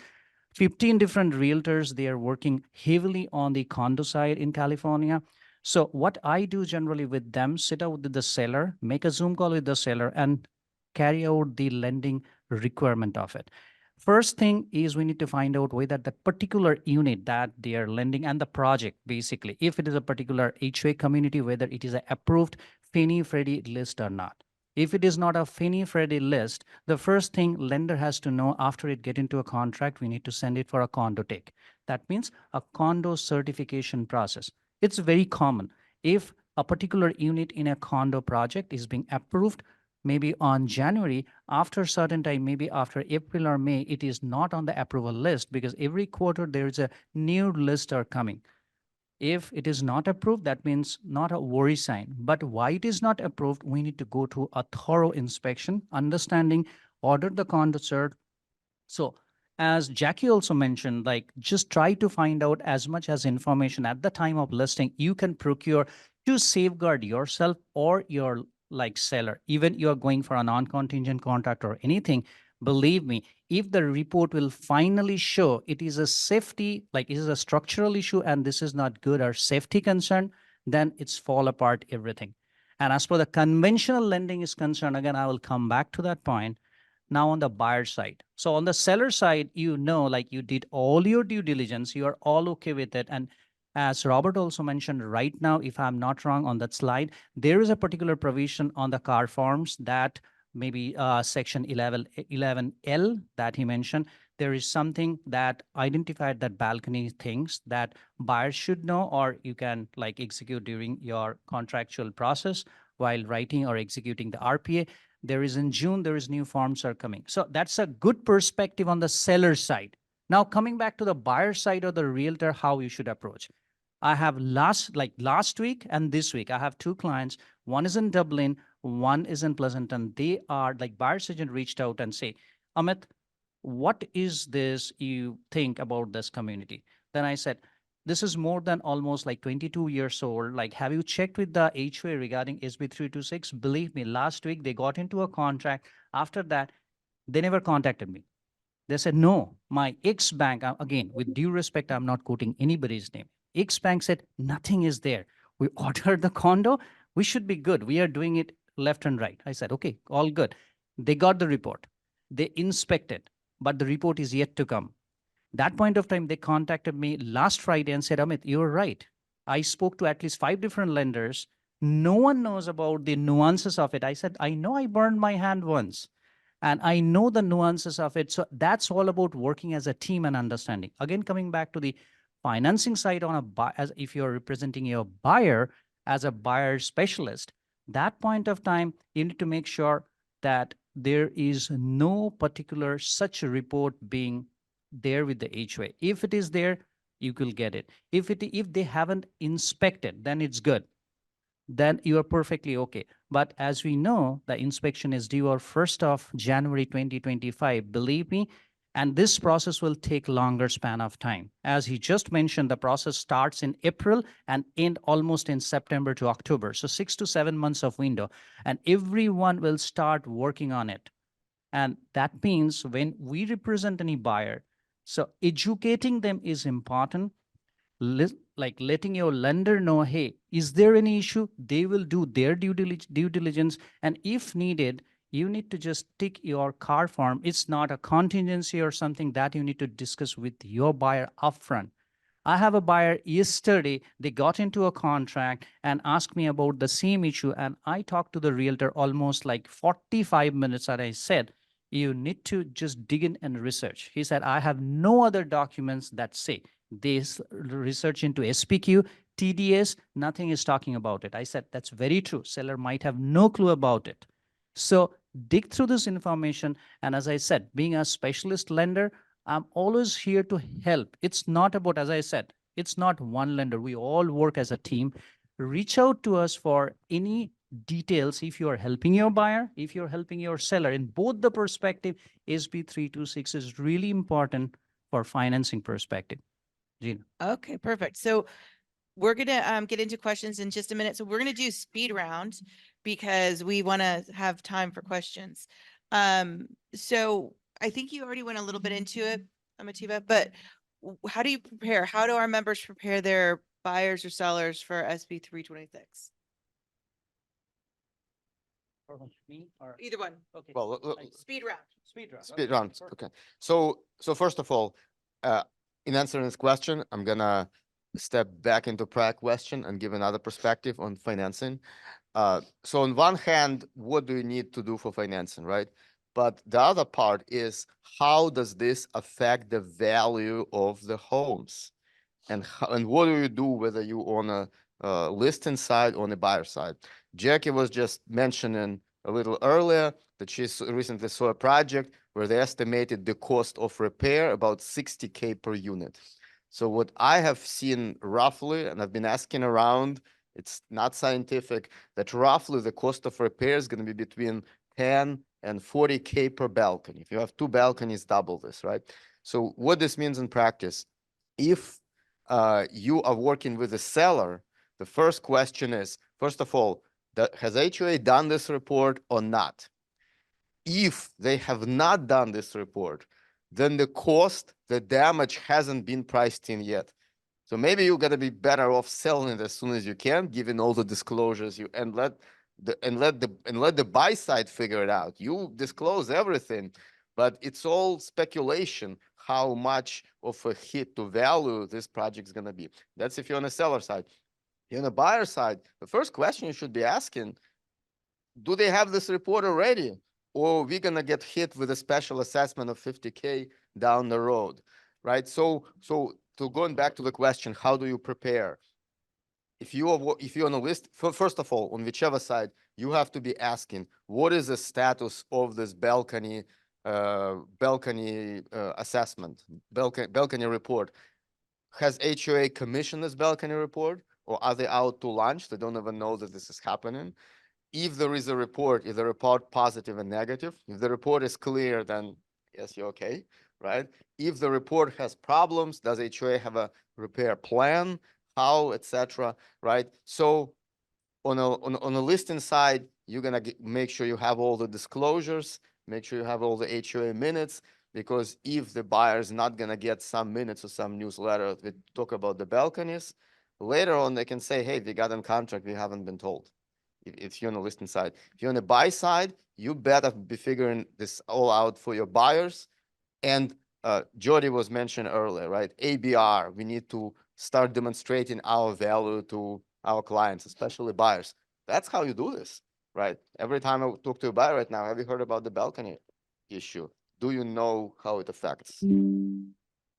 15 different realtors. They are working heavily on the condo side in California. So what I do generally with them, sit out with the seller, make a Zoom call with the seller and carry out the lending requirement of it. First thing is we need to find out whether the particular unit that they are lending and the project, basically, if it is a particular HOA community, whether it is an approved Fannie Freddie list or not. If it is not a Fannie Freddie list, the first thing lender has to know after it get into a contract, we need to send it for a condo take. That means a condo certification process. It's very common. If a particular unit in a condo project is being approved, maybe on January, after a certain time, maybe after April or May, it is not on the approval list because every quarter there is a new list are coming. If it is not approved, that means not a worry sign. But why it is not approved, we need to go to a thorough inspection, understanding, order the condo cert. So as Jackie also mentioned, like just try to find out as much as information at the time of listing you can procure to safeguard yourself or your like seller. Even you are going for a non-contingent contract or anything, believe me, if the report will finally show it is a safety, like it is a structural issue and this is not good or safety concern, then it's fall apart everything. And as for the conventional lending is concerned, again, I will come back to that point. Now on the buyer side. So on the seller side, like you did all your due diligence, you are all okay with it. And as Robert also mentioned right now, if I'm not wrong on that slide, there is a particular provision on the car forms that maybe section 11L that he mentioned. There is something that identified that balcony things that buyers should know, or you can like execute during your contractual process while writing or executing the RPA. There is in June, there is new forms are coming. So that's a good perspective on the seller side. Now coming back to the buyer side or the realtor, how you should approach. I have last week and this week, I have two clients. One is in Dublin, one is in Pleasanton. They are like buyer's agent reached out and say, Amit, what is this you think about this community? Then I said, this is more than almost like 22 years old. Like, have you checked with the HOA regarding SB326? Believe me, last week they got into a contract. After that, they never contacted me. They said, no, my ex-bank, again, with due respect, I'm not quoting anybody's name. X bank said, nothing is there. We ordered the condo. We should be good. We are doing it left and right. I said, okay, all good. They got the report. They inspected, but the report is yet to come. That point of time, they contacted me last Friday and said, Amit, you're right. I spoke to at least 5 different lenders. No one knows about the nuances of it. I said, I know I burned my hand once and I know the nuances of it. So that's all about working as a team and understanding. Again, coming back to the financing side on a buy, as if you're representing your buyer as a buyer specialist, that point of time, you need to make sure that there is no particular such a report being there with the HOA. If it is there, you will get it. If they haven't inspected, then it's good. Then you are perfectly okay. But as we know, the inspection is due on 1st of January 2025. Believe me, and this process will take longer span of time. As he just mentioned, the process starts in April and end almost in September to October. So 6 to 7 months of window, and everyone will start working on it. And that means when we represent any buyer, so educating them is important. Like letting your lender know, hey, is there any issue? They will do their due diligence. And if needed, you need to just tick your car form. It's not a contingency or something that you need to discuss with your buyer upfront. I have a buyer yesterday, they got into a contract and asked me about the same issue. And I talked to the realtor almost like 45 minutes. And I said, you need to just dig in and research. He said, I have no other documents that say this research into SPQ, TDS, nothing is talking about it. I said, that's very true. Seller might have no clue about it. So dig through this information. And as I said, being a specialist lender, I'm always here to help. It's not about, as I said, it's not one lender. We all work as a team. Reach out to us for any details if you are helping your buyer, if you're helping your seller. In both the perspective, SB326 is really important for financing perspective. Gina. Okay, perfect. So we're gonna get into questions in just a minute. So we're gonna do speed round because we want to have time for questions. So I think you already went a little bit into it, Amatiba, but how do you prepare? How do our members prepare their buyers or sellers for SB 326? Me or Either one. okay. Well, Speed round. Speed round. speed round. Okay. So first of all, in answering this question, I'm gonna step back into prior question and give another perspective on financing. So on one hand, what do you need to do for financing, right? But the other part is how does this affect the value of the homes? And what do you do whether you on a listing side or on the buyer side? Jackie was just mentioning a little earlier that she recently saw a project where they estimated the cost of repair about 60K per unit. So what I have seen roughly, and I've been asking around, it's not scientific, that roughly the cost of repair is going to be between 10 and 40K per balcony. If you have 2 balconies, double this, right? So what this means in practice, if you are working with a seller, the first question is, first of all, has HOA done this report or not? If they have not done this report, then the cost, the damage hasn't been priced in yet. So maybe you're gonna be better off selling it as soon as you can, given all the disclosures you and let the buy side figure it out. You disclose everything, but it's all speculation how much of a hit to value this project is gonna be. That's if you're on the seller side. On the buyer side, the first question you should be asking, do they have this report already? Or we're gonna get hit with a special assessment of 50K down the road, right? So to going back to the question, how do you prepare? If you're on a list, first of all, on whichever side, you have to be asking, what is the status of this balcony assessment, balcony report? Has HOA commissioned this balcony report, or are they out to lunch? They don't even know that this is happening. If there is a report, is the report positive and negative? If the report is clear, then yes, you're okay, right? If the report has problems, does HOA have a repair plan? How, etc., right? So on a listing side, you're gonna make sure you have all the disclosures, make sure you have all the HOA minutes, because if the buyer is not gonna get some minutes or some newsletter that talk about the balconies, later on they can say, hey, we got a contract, we haven't been told. If you're on the listing side. If you're on the buy side, you better be figuring this all out for your buyers. And Jody was mentioned earlier, right? ABR, we need to start demonstrating our value to our clients, especially buyers. That's how you do this, right? Every time I talk to a buyer right now, have you heard about the balcony issue? Do you know how it affects?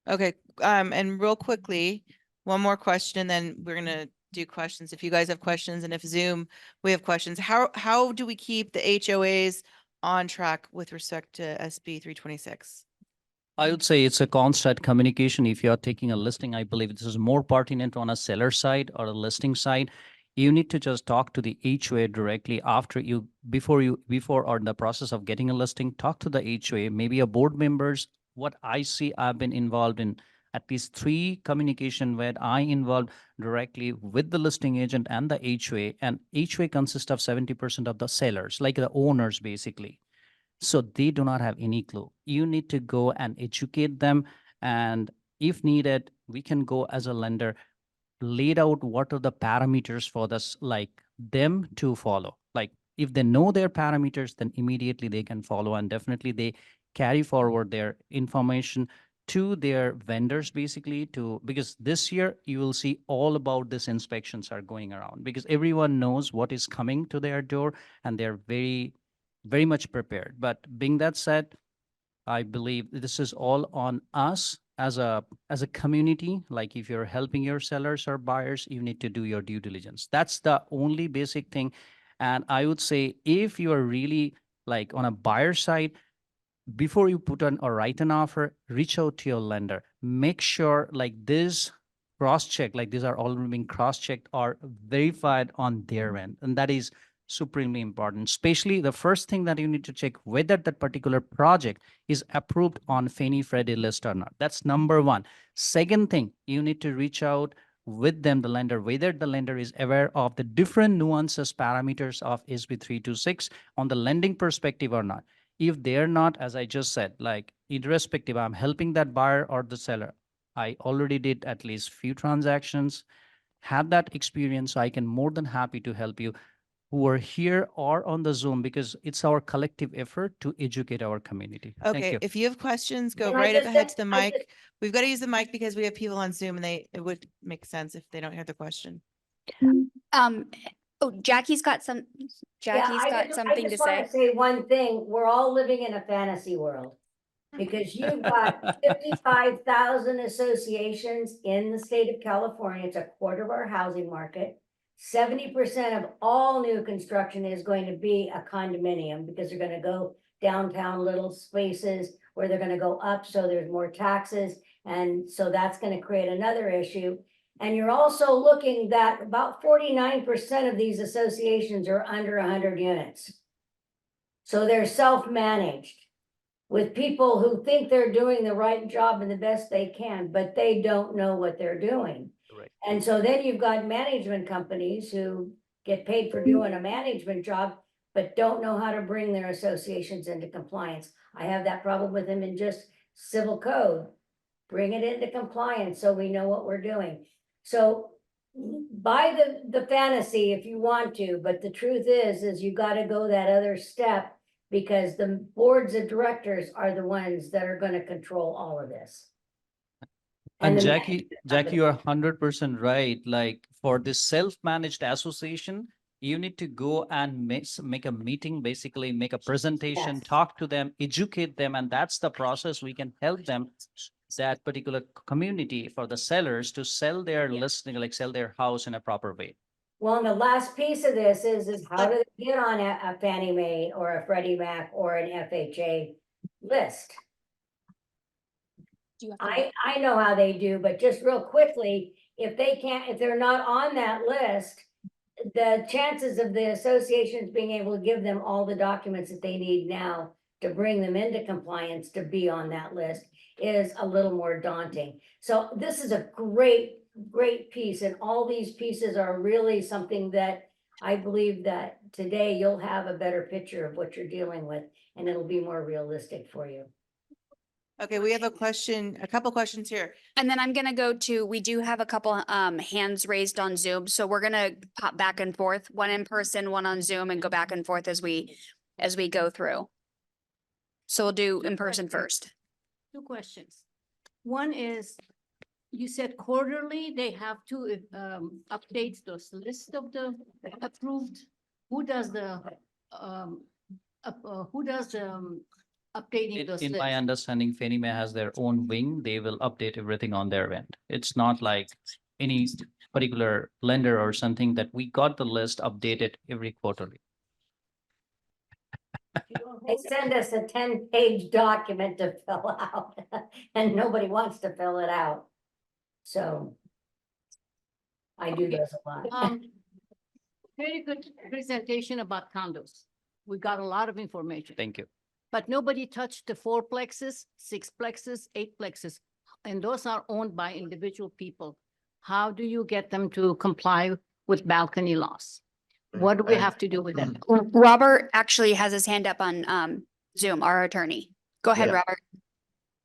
Okay, and real quickly, one more question, and then we're gonna do questions. If you guys have questions, and if Zoom, we have questions. How do we keep the HOAs on track with respect to SB 326? I would say it's a constant communication. If you're taking a listing, I believe this is more pertinent on a seller side or a listing side. You need to just talk to the HOA directly before or in the process of getting a listing, talk to the HOA, maybe a board members. What I see, I've been involved in at least 3 communication where I involved directly with the listing agent and the HOA, and HOA consists of 70% of the sellers, like the owners basically. So they do not have any clue. You need to go and educate them. And if needed, we can go as a lender, laid out what are the parameters for this, like them to follow. Like if they know their parameters, then immediately they can follow, and definitely they carry forward their information to their vendors basically because this year you will see all about this inspections are going around because everyone knows what is coming to their door and they're very much prepared. But being that said, I believe this is all on us as a community. Like if you're helping your sellers or buyers, you need to do your due diligence. That's the only basic thing. And I would say if you are really like on a buyer side, before you put on or write an offer, reach out to your lender. Make sure like this cross-check, like these are all being cross-checked or verified on their end. And that is supremely important. Especially the first thing that you need to check whether that particular project is approved on Fannie Freddie list or not. That's number one. Second thing, you need to reach out with them, the lender, whether the lender is aware of the different nuances, parameters of SB 326 on the lending perspective or not. If they're not, as I just said, like irrespective, I'm helping that buyer or the seller. I already did at least few transactions, have that experience. So I can more than happy to help you who are here or on the Zoom because it's our collective effort to educate our community. Thank Okay, you. if you have questions, go And I right up just ahead to said- the I mic. just- We've got to use the mic because we have people on Zoom and it would make sense if they don't hear the question. Oh, Jackie's got I something to just want say. to say one thing. We're all living in a fantasy world. Because you've got 55,000 associations in the state of California. It's a quarter of our housing market. 70% of all new construction is going to be a condominium because they're going to go downtown little spaces where they're going to go up. So there's more taxes. And so that's going to create another issue. And you're also looking that about 49% of these associations are under 100 units. So they're self-managed with people who think they're doing the right job and the best they can, but they don't know what they're doing. Correct. And so then you've got management companies who get paid for doing a management job, but don't know how to bring their associations into compliance. I have that problem with them in just civil code. Bring it into compliance so we know what we're doing. So buy the fantasy if you want to, but the truth is you got to go that other step because the boards of directors are the ones that are going to control all of this. And the Jackie, you are 100% right. Like for this self-managed association, you need to go and make a meeting, basically make a presentation, Yes. talk to them, educate them. And that's the process we can help them, that particular community for the sellers to sell their listing, like sell their house in a proper way. Well, and the last piece of this is how do they get on a Fannie Mae or a Freddie Mac or an FHA list? Do you have to- I know how they do, but just real quickly, if they're not on that list, the chances of the associations being able to give them all the documents that they need now to bring them into compliance to be on that list is a little more daunting. So this is a great piece, and all these pieces are really something that I believe that today you'll have a better picture of what you're dealing with, and it'll be more realistic for you. Okay, we have a question, a couple questions here. And then I'm gonna go to, we do have a couple hands raised on Zoom, so we're gonna pop back and forth, one in person, one on Zoom, and go back and forth as we go through. So we'll do in person first. Two questions. One is, you said quarterly, they have to update those list of the approved. Who does the updating those In my lists? understanding, Fannie Mae has their own wing. They will update everything on their end. It's not like any particular lender or something that we got the list updated every quarterly. They send us a 10-page document to fill out and nobody wants to fill it out. So I do those a lot. Very good presentation about condos. We got a lot of information. Thank you. But nobody touched the fourplexes, sixplexes, eightplexes, and those are owned by individual people. How do you get them to comply with balcony laws? What do we have to do with them? Robert actually has his hand up on Zoom, our attorney. Go ahead, Yeah. Robert.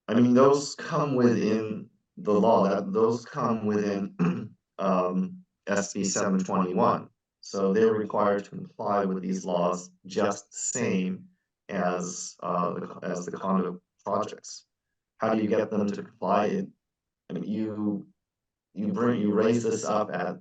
I mean, those come within the law, that those come within SB 721. So they're required to comply with these laws just the same as the condo projects. How do you get them to comply? I mean, you raise this up at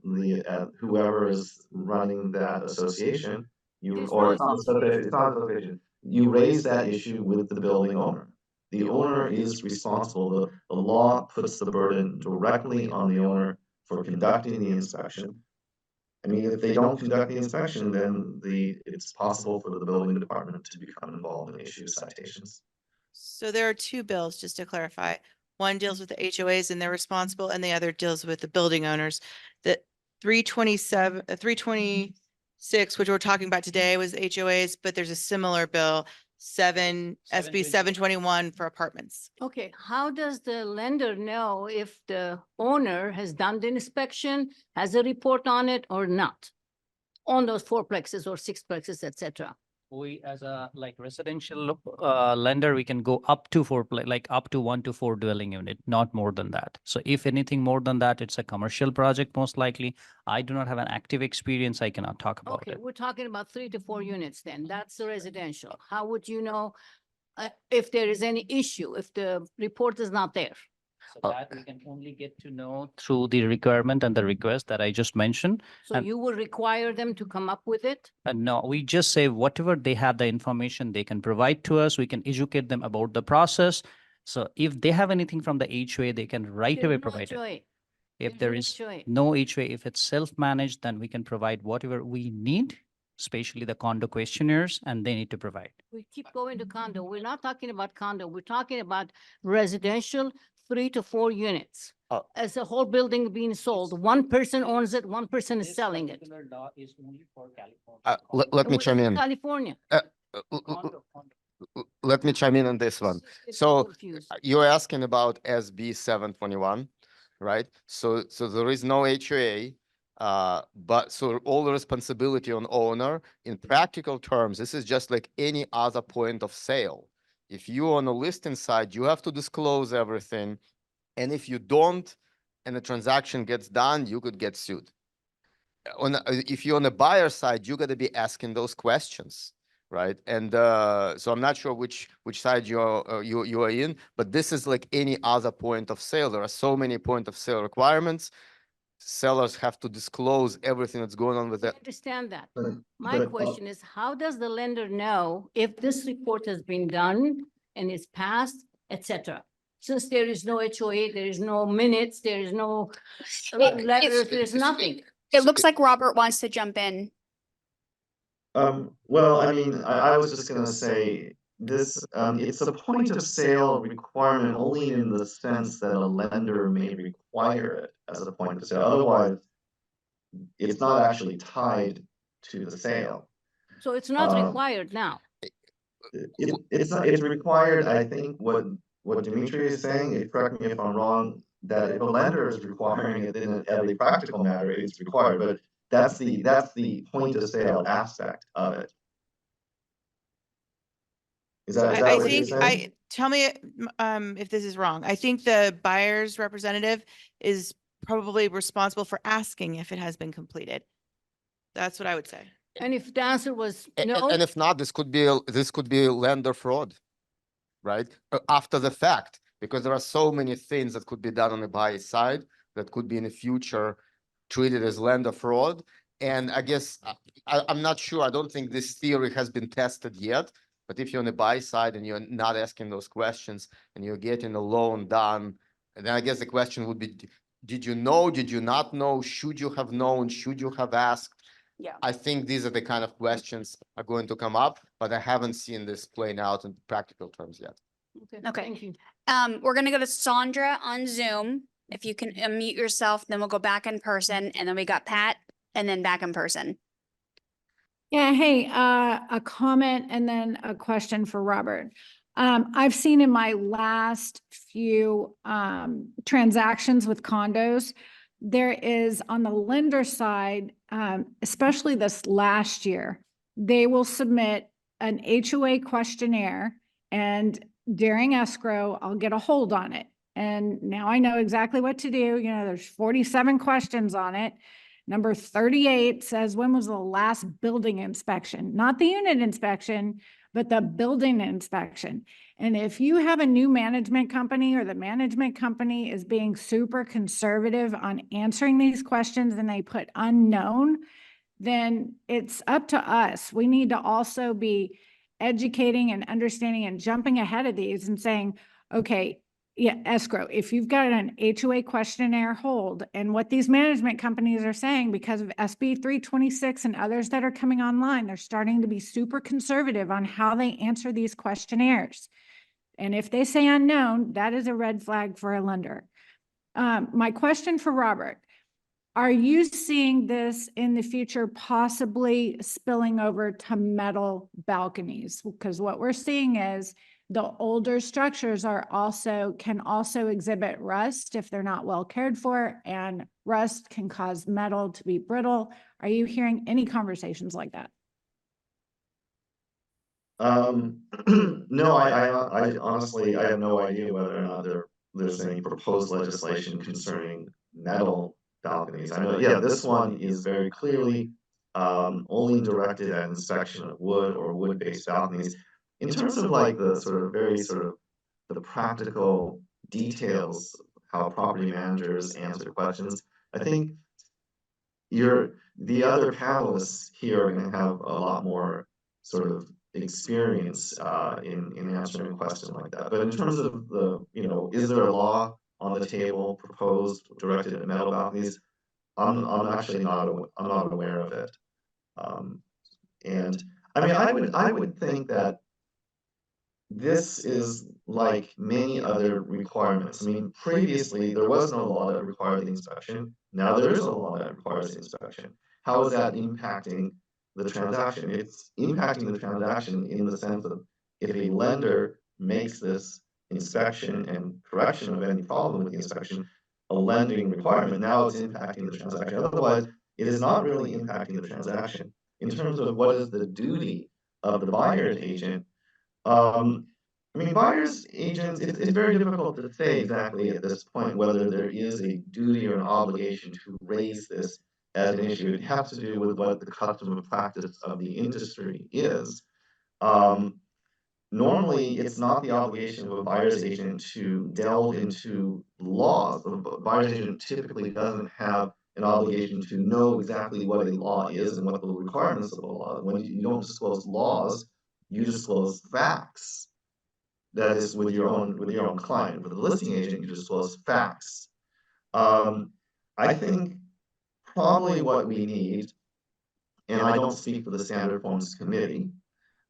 whoever is running that association. There's Or no it's not association, it's not association. You raise that issue with the building owner. The owner is responsible. The law puts the burden directly on the owner for conducting the inspection. I mean, if they don't conduct the inspection, then it's possible for the building department to become involved and issue citations. So there are two bills, just to clarify. One deals with the HOAs and they're responsible, and the other deals with the building owners. The 326, which we're talking about today, was HOAs, but there's a similar bill, SB 721 for apartments. Okay, how does the lender know if the owner has done the inspection, has a report on it or not? On those fourplexes or sixplexes, et cetera. We, as a residential lender, we can go up to up to 1 to 4 dwelling unit, not more than that. So if anything more than that, it's a commercial project, most likely. I do not have an active experience. I cannot talk about Okay, it. we're talking about 3 to 4 units then. That's the residential. How would you know if there is any issue, if the report is not there? So that we can only get to know through the requirement and the request that I just mentioned. So And- you will require them to come up with it? No, we just say whatever they have the information they can provide to us, we can educate them about the process. So if they have anything from the HOA, they can right There's away no provide it. HOA. If There's there no is HOA. no HOA, if it's self-managed, then we can provide whatever we need, especially the condo questionnaires, and they need to provide. We keep going to condo. We're not talking about condo. We're talking about residential, 3 to 4 units. Oh. As a whole building being sold, one person owns it, one person is selling it. Law is only for California. Let me What is chime in. California. Let me chime in on this one. It's So confused. you're asking about SB 721, right? So there is no HOA, but so all the responsibility on owner. In practical terms, this is just like any other point of sale. If you on the listing side, you have to disclose everything, and if you don't, and the transaction gets done, you could get sued. If you're on the buyer side, you got to be asking those questions, right? And so I'm not sure which side you are in, but this is like any other point of sale. There are so many point of sale requirements. Sellers have to disclose everything that's going on with I it. understand that. But- My but, question is, how does the lender know if this report has been done and is passed, et cetera? Since there is no HOA, there is no minutes, there is no letters, there's nothing. It looks like Robert wants to jump in. Well, I mean, I was just gonna say, this, it's a point of sale requirement only in the sense that a lender may require it as a point of sale. Otherwise, it's not actually tied to the sale. So it's not Um, required now. It's required, I think, what Dimitri is saying, correct me if I'm wrong, that if a lender is requiring it in a practical matter, it's required, but that's the point of sale aspect of it. Is that I what you're think, saying? tell me, if this is wrong. I think the buyer's representative is probably responsible for asking if it has been completed. That's what I would say. And if the answer was no, And if not, this could be lender fraud, right? After the fact, because there are so many things that could be done on the buyer side that could be in the future treated as lender fraud. And I guess I'm not sure. I don't think this theory has been tested yet. But if you're on the buy side and you're not asking those questions and you're getting a loan done, and then I guess the question would be, did you know? Did you not know? Should you have known? Should you have asked? Yeah. I think these are the kind of questions are going to come up, but I haven't seen this playing out in practical terms yet. Okay. thank you. We're gonna go to Sandra on Zoom. If you can unmute yourself, then we'll go back in person, and then we got Pat, and then back in person. Yeah, hey, a comment and then a question for Robert. I've seen in my last few transactions with condos, there is on the lender side, especially this last year, they will submit an HOA questionnaire, and during escrow, I'll get a hold on it. And now I know exactly what to do. You know, there's 47 questions on it. Number 38 says, when was the last building inspection? Not the unit inspection, but the building inspection. And if you have a new management company or the management company is being super conservative on answering these questions and they put unknown, then it's up to us. We need to also be educating and understanding and jumping ahead of these and saying, okay, yeah, escrow, if you've got an HOA questionnaire hold, and what these management companies are saying because of SB 326 and others that are coming online, they're starting to be super conservative on how they answer these questionnaires. And if they say unknown, that is a red flag for a lender. My question for Robert, are you seeing this in the future possibly spilling over to metal balconies? Because what we're seeing is the older structures can also exhibit rust if they're not well cared for, and rust can cause metal to be brittle. Are you hearing any conversations like that? No, I honestly, I have no idea whether or not there's any proposed legislation concerning metal balconies. I know, yeah, this one is very clearly only directed at inspection of wood or wood-based balconies. In terms of like the sort of very sort of the practical details, how property managers answer questions, I think the other panelists here are going to have a lot more sort of experience in answering a question like that. But in terms of the, you know, is there a law on the table proposed directed at metal balconies? I'm actually not aware of it. And I mean, I would think that this is like many other requirements. I mean, previously there was no law that required the inspection. Now there is a law that requires the inspection. How is that impacting the transaction? It's impacting the transaction in the sense of if a lender makes this inspection and correction of any problem with the inspection a lending requirement, now it's impacting the transaction. Otherwise, it is not really impacting the transaction. In terms of what is the duty of the buyer's agent, I mean, buyer's agents, it's very difficult to say exactly at this point whether there is a duty or an obligation to raise this as an issue. It has to do with what the custom and practice of the industry is. Normally, it's not the obligation of a buyer's agent to delve into laws. The buyer's agent typically doesn't have an obligation to know exactly what a law is and what the requirements of the law. When you don't disclose laws, you disclose facts. That is with your own client. With a listing agent, you disclose facts. I think probably what we need, and I don't speak for the Standard Forms Committee,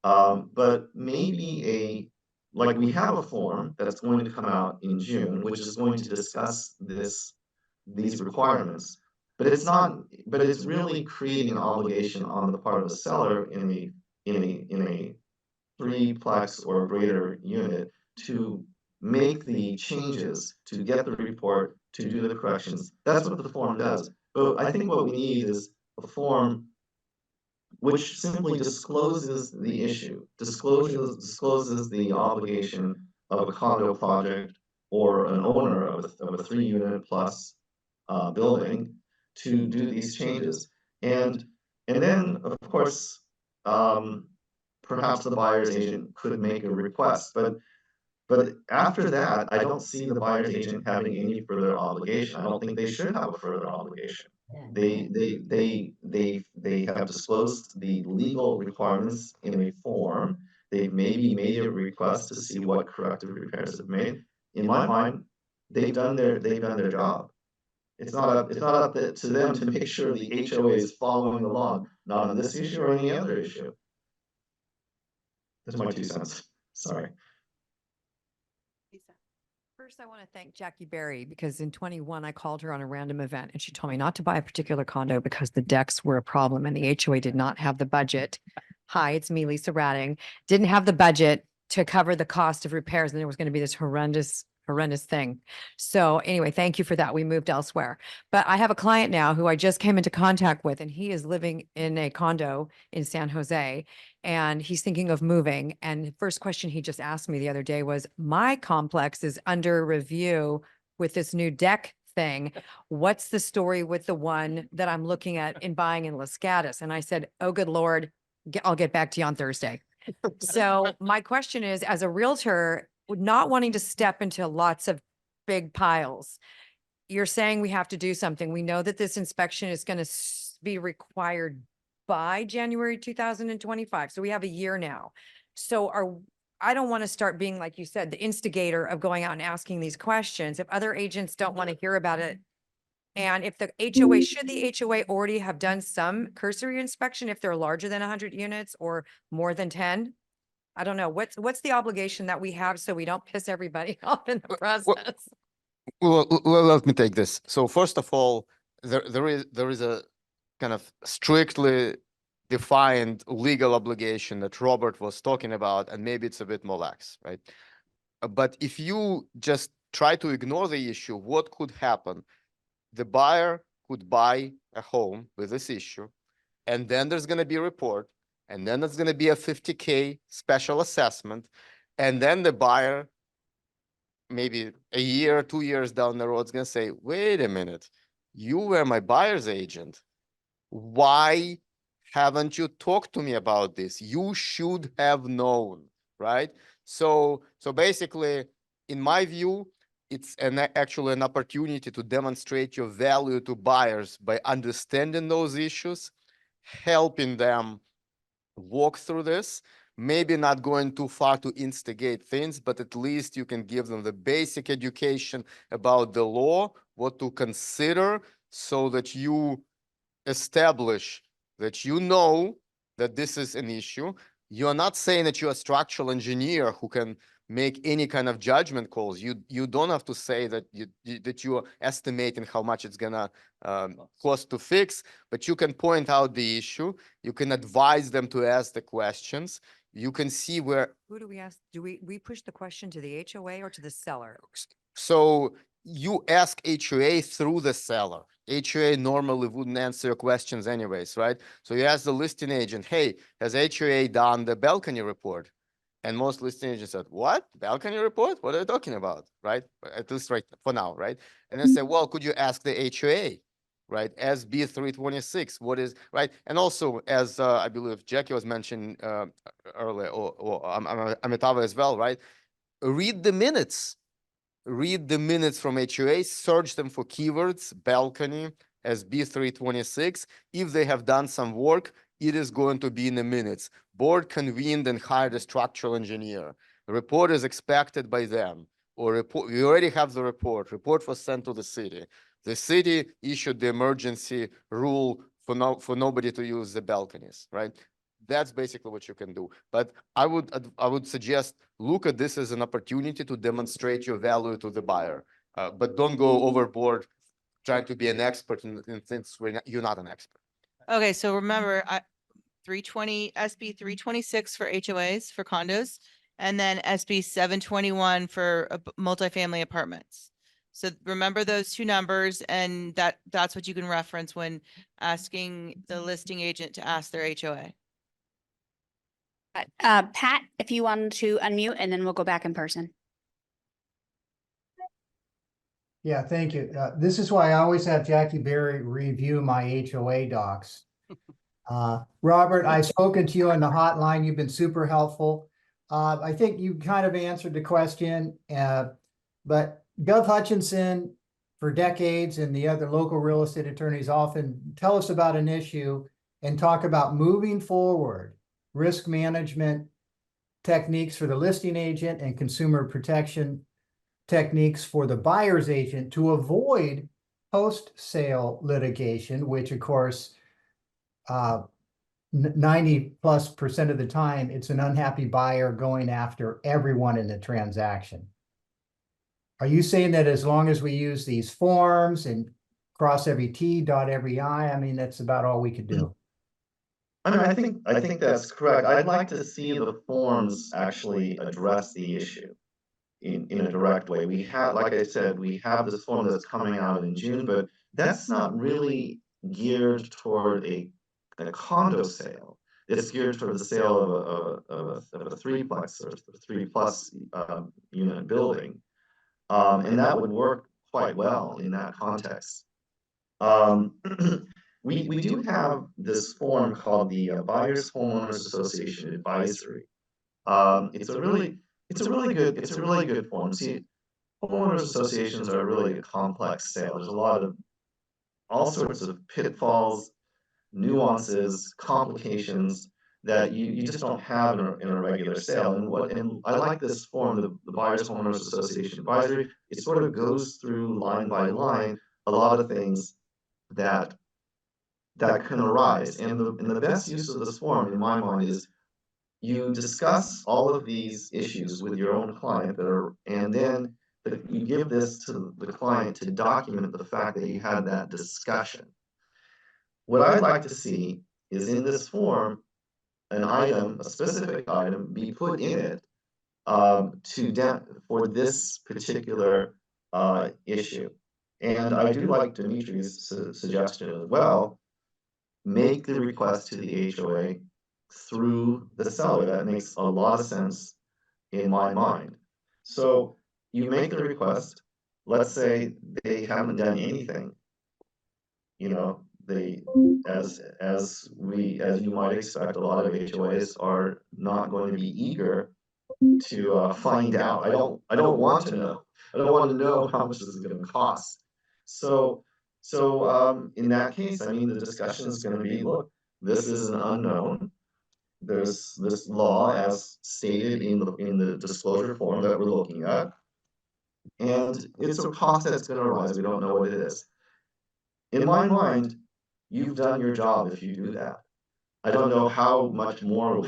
but maybe like we have a form that's going to come out in June, which is going to discuss these requirements. But it's really creating an obligation on the part of the seller in a threeplex or greater unit to make the changes, to get the report, to do the corrections. That's what the form does. But I think what we need is a form which simply discloses the issue, discloses the obligation of a condo project or an owner of a 3-unit plus building to do these changes. And then, of course, perhaps the buyer's agent could make a request, but after that, I don't see the buyer's agent having any further obligation. I don't think they should have a further obligation. They have disclosed the legal requirements in a form. They've maybe made a request to see what corrective repairs have made. In my mind, they've done their job. It's not up to them to make sure the HOA is following the law, not on this issue or any other issue. That's my 2 cents. Sorry. First, I want to thank Jackie Berry because in 21, I called her on a random event and she told me not to buy a particular condo because the decks were a problem and the HOA did not have the budget. Hi, it's me, Lisa Ratting. Didn't have the budget to cover the cost of repairs and there was going to be this horrendous thing. So anyway, thank you for that. We moved elsewhere. But I have a client now who I just came into contact with and he is living in a condo in San Jose and he's thinking of moving. And the first question he just asked me the other day was, my complex is under review with this new deck thing. What's the story with the one that I'm looking at in buying in Los Gatos? And I said, oh, good Lord, I'll get back to you on Thursday. So my question is, as a realtor, not wanting to step into lots of big piles, you're saying we have to do something. We know that this inspection is going to be required by January 2025. So we have a year now. So I don't want to start being, like you said, the instigator of going out and asking these questions. If other agents don't want to hear about it, and if the HOA, should the HOA already have done some cursory inspection if they're larger than 100 units or more than 10? I don't know. What's the obligation that we have so we don't piss everybody off in the process? Well, let me take this. So first of all, there is a kind of strictly defined legal obligation that Robert was talking about, and maybe it's a bit more lax, right? But if you just try to ignore the issue, what could happen? The buyer could buy a home with this issue, and then there's going to be a report, and then there's going to be a 50K special assessment, and then the buyer, maybe a year, 2 years down the road, is going to say, wait a minute, you were my buyer's agent. Why haven't you talked to me about this? You should have known, right? So basically, in my view, it's actually an opportunity to demonstrate your value to buyers by understanding those issues, helping them walk through this, maybe not going too far to instigate things, but at least you can give them the basic education about the law, what to consider, so that you establish that you know that this is an issue. You're not saying that you're a structural engineer who can make any kind of judgment calls. You don't have to say that you're estimating how much it's gonna cost to fix, but you can point out the issue. You can advise them to ask the questions. You can see where. Who do we ask? Do we push the question to the HOA or to the seller? So you ask HOA through the seller. HOA normally wouldn't answer your questions anyways, right? So you ask the listing agent, hey, has HOA done the balcony report? And most listing agents said, what? Balcony report? What are you talking about? Right? At least right for now, right? And then say, well, could you ask the HOA? Right? SB326, what is, right? And also, as I believe Jackie was mentioning earlier, or Amitava as well, right? Read the minutes. Read the minutes from HOA, search them for keywords, balcony, SB326. If they have done some work, it is going to be in the minutes. Board convened and hired a structural engineer. The report is expected by them. Or report, we already have the report. Report was sent to the city. The city issued the emergency rule for nobody to use the balconies, right? That's basically what you can do. But I would suggest look at this as an opportunity to demonstrate your value to the buyer. But don't go overboard trying to be an expert in things where you're not an expert. Okay, so remember, SB 326 for HOAs for condos, and then SB 721 for multifamily apartments. So remember those two numbers, and that's what you can reference when asking the listing agent to ask their HOA. Pat, if you wanted to unmute, and then we'll go back in person. Yeah, thank you. This is why I always have Jackie Berry review my HOA docs. Robert, I've spoken to you on the hotline. You've been super helpful. I think you kind of answered the question, but Gov Hutchinson for decades and the other local real estate attorneys often tell us about an issue and talk about moving forward, risk management techniques for the listing agent and consumer protection techniques for the buyer's agent to avoid post-sale litigation, which of course, 90+% of the time, it's an unhappy buyer going after everyone in the transaction. Are you saying that as long as we use these forms and cross every T, dot every I mean, that's about all we could do? I mean, I think that's correct. I'd like to see the forms actually address the issue in a direct way. We have, like I said, we have this form that's coming out in June, but that's not really geared toward a condo sale. It's geared toward the sale of a threeplex or 3+ unit building. And that would work quite well in that context. We do have this form called the Buyers Homeowners Association Advisory. It's a really good form. See, homeowners associations are really a complex sale. There's a lot of all sorts of pitfalls, nuances, complications that you just don't have in a regular sale. And I like this form, the Buyers Homeowners Association Advisory. It sort of goes through line by line a lot of things that can arise. And the best use of this form, in my mind, is you discuss all of these issues with your own client and then you give this to the client to document the fact that you had that discussion. What I'd like to see is in this form, a specific item be put in it for this particular issue. And I do like Dimitri's suggestion as well. Make the request to the HOA through the seller. That makes a lot of sense in my mind. So you make the request. Let's say they haven't done anything. You know, as you might expect, a lot of HOAs are not going to be eager to find out. I don't want to know. I don't want to know how much this is going to cost. So in that case, I mean, the discussion is going to be, look, this is an unknown. There's this law as stated in the disclosure form that we're looking at, and it's a cost that's going to arise. We don't know what it is. In my mind, you've done your job if you do that. I don't know how much more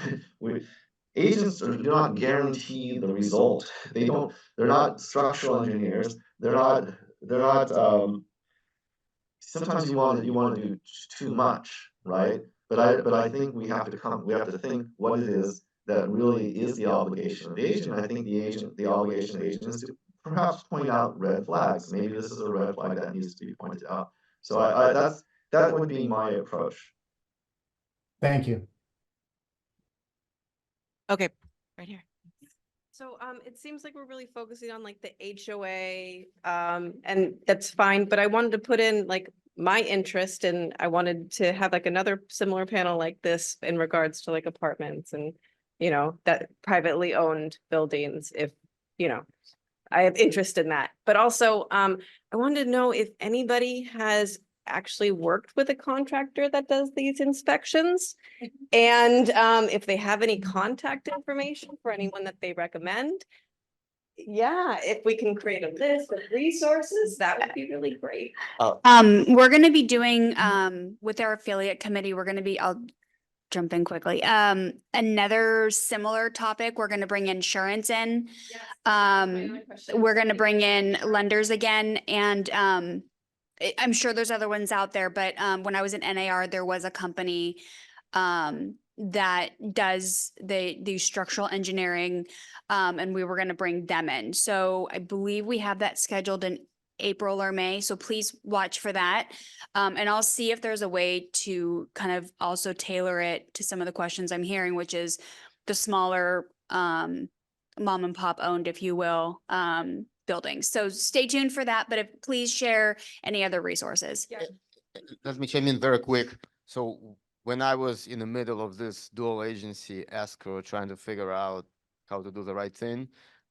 agents do not guarantee the result. They're not structural engineers. They're not sometimes you want to do too much, right? But I think we have to think what it is that really is the obligation of the agent. I think the obligation of the agent is to perhaps point out red flags. Maybe this is a red flag that needs to be pointed out. So that would be my approach. Thank you. Okay, right here. So it seems like we're really focusing on like the HOA, and that's fine, but I wanted to put in like my interest, and I wanted to have like another similar panel like this in regards to like apartments and, you know, that privately owned buildings, if, you know, I have interest in that. But also, I wanted to know if anybody has actually worked with a contractor that does these inspections, and if they have any contact information for anyone that they recommend. Yeah, if we can create a list of resources, that would be really great. We're going to be doing, with our affiliate committee, I'll jump in quickly. Another similar topic, we're going to bring insurance in. We're going to bring in lenders again, and I'm sure there's other ones out there, but when I was in NAR, there was a company that does the structural engineering, and we were going to bring them in. So I believe we have that scheduled, and April or May, so please watch for that. And I'll see if there's a way to kind of also tailor it to some of the questions I'm hearing, which is the smaller mom and pop owned, if you will, buildings. So stay tuned for that, but please share any other resources. Let me chime in very quick. So when I was in the middle of this dual agency escrow trying to figure out how to do the right thing,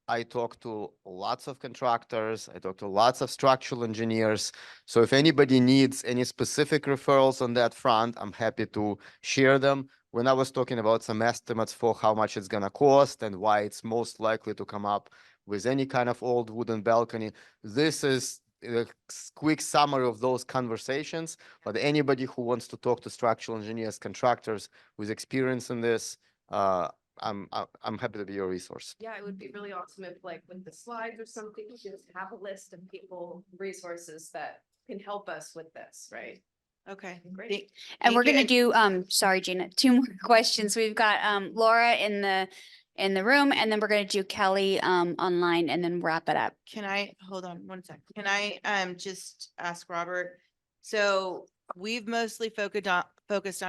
I talked to lots of contractors. I talked to lots of structural engineers. So if anybody needs any specific referrals on that front, I'm happy to share them. When I was talking about some estimates for how much it's going to cost and why it's most likely to come up with any kind of old wooden balcony, this is a quick summary of those conversations. But anybody who wants to talk to structural engineers, contractors with experience in this, I'm happy to be your resource. Yeah, it would be really awesome if like with the slides or something, you just have a list of people, resources that can help us with this, right? Okay, Great. And we're Thank you. gonna do, sorry, Gina, 2 more questions. We've got Laura in the room, and then we're gonna do Kelly online and then wrap it up. Can I, hold on one sec. Can I just ask Robert? So we've mostly focused on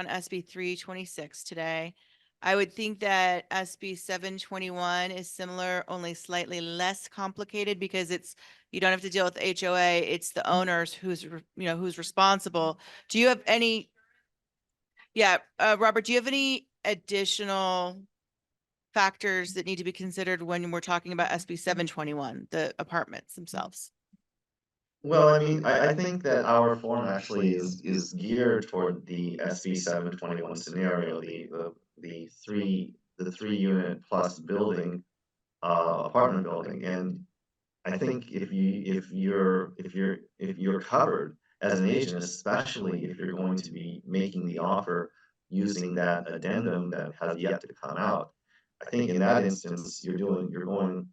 SB 326 today. I would think that SB 721 is similar, only slightly less complicated because you don't have to deal with HOA. It's the owners who's responsible. Do you have any? Yeah, Robert, do you have any additional factors that need to be considered when we're talking about SB 721, the apartments themselves? Well, I mean, I think that our form actually is geared toward the SB 721 scenario, the three unit plus building, apartment building. And I think if you're covered as an agent, especially if you're going to be making the offer using that addendum that has yet to come out, I think in that instance, you're going,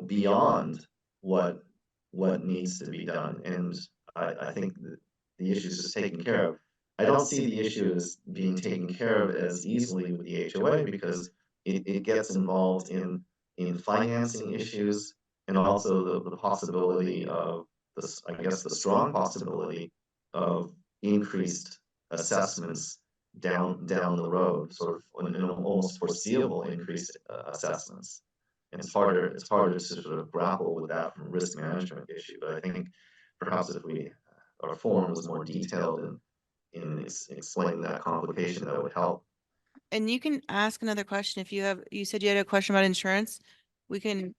beyond what needs to be done. And I think the issue is just taken care of. I don't see the issue as being taken care of as easily with the HOA because it gets involved in financing issues and also the possibility of this, I guess, the strong possibility of increased assessments down the road, sort of an almost foreseeable increased assessments. And it's harder to sort of grapple with that from a risk management issue. But I think perhaps if our form was more detailed in explaining that complication, that would help. And you can ask another question if you said you had a question about insurance. We can.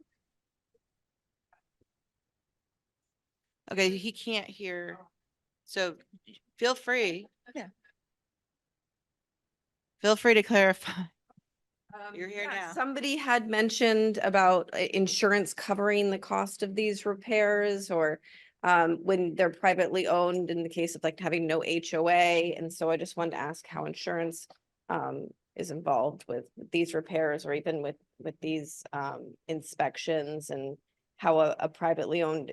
Okay, he can't hear. So feel free. Yeah. Feel free to clarify. You're here now. Somebody had mentioned about insurance covering the cost of these repairs or when they're privately owned in the case of like having no HOA. And so I just wanted to ask how insurance is involved with these repairs or even with these inspections and how a privately owned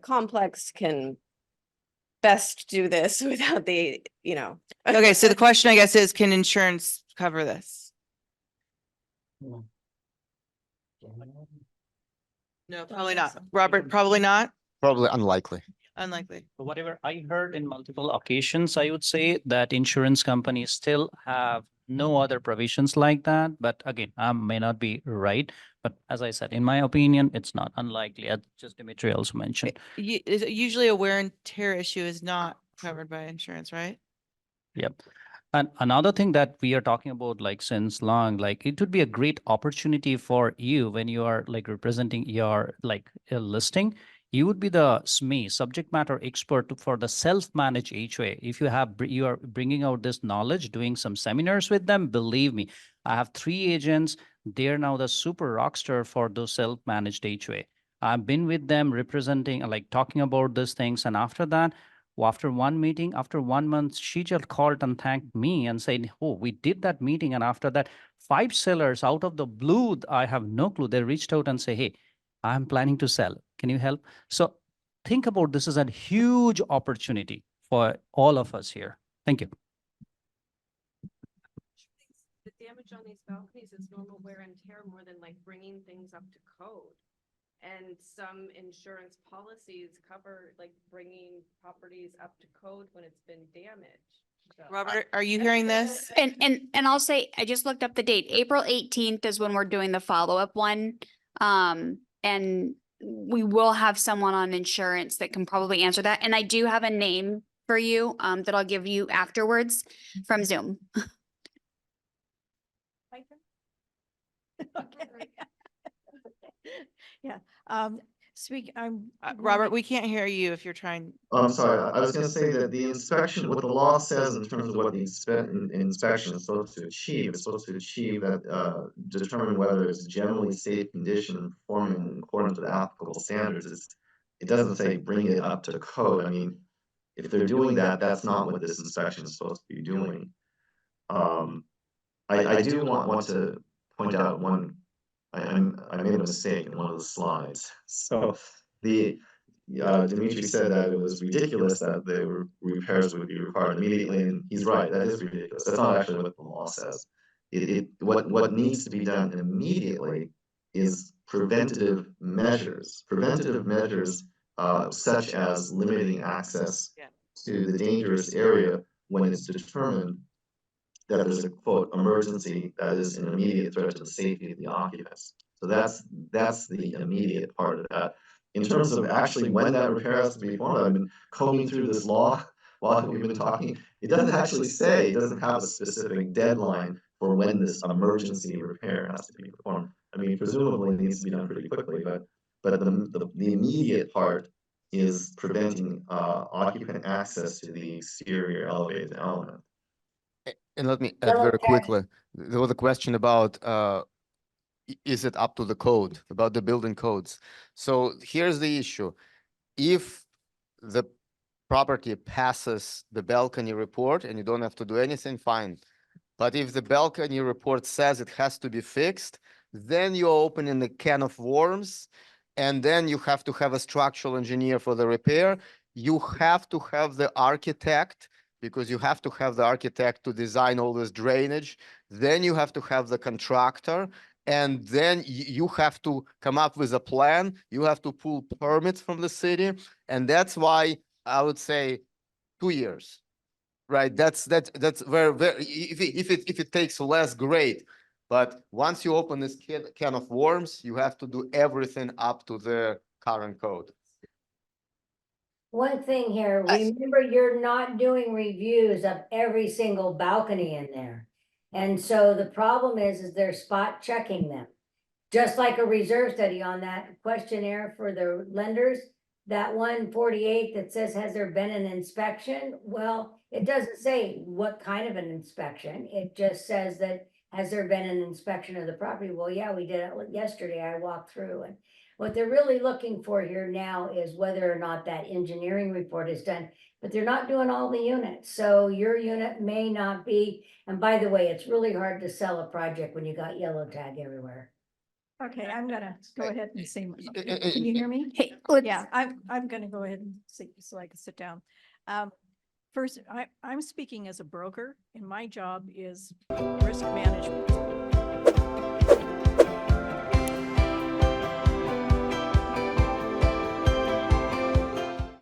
complex can best do this without the. Okay, so the question I guess is, can insurance cover this? No, probably not. Robert, probably not. Probably unlikely. Unlikely. Whatever I heard in multiple occasions, I would say that insurance companies still have no other provisions like that. But again, I may not be right. But as I said, in my opinion, it's not unlikely, as just Dimitri also mentioned. Usually a wear and tear issue is not covered by insurance, right? Yep. And another thing that we are talking about, like since long, like it would be a great opportunity for you when you are like representing your like a listing. You would be the SME, subject matter expert for the self-managed HOA. If you are bringing out this knowledge, doing some seminars with them, believe me, I have 3 agents. They're now the super rock star for those self-managed HOA. I've been with them representing, like talking about these things. And after that, after one meeting, after 1 month, she just called and thanked me and said, oh, we did that meeting. And after that, 5 sellers out of the blue, I have no clue. They reached out and say, hey, I'm planning to sell. Can you help? So think about this as a huge opportunity for all of us here. Thank you. The damage on these balconies is normal wear and tear more than like bringing things up to code. And some insurance policies cover like bringing properties up to code when it's been damaged. So- Robert, are you hearing this? And I'll say, I just looked up the date. April 18th is when we're doing the follow-up one. And we will have someone on insurance that can probably answer that. And I do have a name for you, that I'll give you afterwards from Zoom. Okay. Yeah, Robert, we can't hear you if you're trying. I'm sorry, I was gonna say that the inspection, what the law says in terms of what the inspection is supposed to achieve, it's supposed to achieve that, determine whether it's generally safe condition performing in accordance with applicable standards. It doesn't say bring it up to code. I mean, if they're doing that, that's not what this inspection is supposed to be doing. I do want to point out one, I made a mistake in one of the slides. So Dimitri said that it was ridiculous that the repairs would be required immediately, and he's right, that is ridiculous. That's not actually what the law says. What needs to be done immediately is preventative measures. Preventative measures such as limiting access to the dangerous area when it's determined that there's a quote emergency that is an immediate threat to the safety of the occupants. So that's the immediate part of that. In terms of actually when that repair has to be performed, I've been combing through this law while we've been talking. It doesn't actually say, it doesn't have a specific deadline for when this emergency repair has to be performed. I mean, presumably it needs to be done pretty quickly, but the immediate part is preventing occupant access to the exterior elevated element. And let me add very quickly, there was a question about is it up to the code, about the building codes. So here's the issue. If the property passes the balcony report and you don't have to do anything, fine. But if the balcony report says it has to be fixed, then you're opening a can of worms, and then you have to have a structural engineer for the repair. You have to have the architect, because you have to have the architect to design all this drainage. Then you have to have the contractor, and then you have to come up with a plan. You have to pull permits from the city. And that's why I would say 2 years, right? That's very, if it takes less, great. But once you open this can of worms, you have to do everything up to the current code. One thing here, remember, you're not doing reviews of every single balcony in there. And so the problem is they're spot checking them. Just like a reserve study on that questionnaire for the lenders, that 148 that says, has there been an inspection? Well, it doesn't say what kind of an inspection. It just says that, has there been an inspection of the property? Well, yeah, we did it yesterday. I walked through, and what they're really looking for here now is whether or not that engineering report is done, but they're not doing all the units. So your unit may not be, and by the way, it's really hard to sell a project when you got yellow tag everywhere. okay, I'm gonna go ahead and say, can you hear me? Hey, Yeah, I'm gonna go ahead and sit so I can sit down. First, I'm speaking as a broker, and my job is risk management.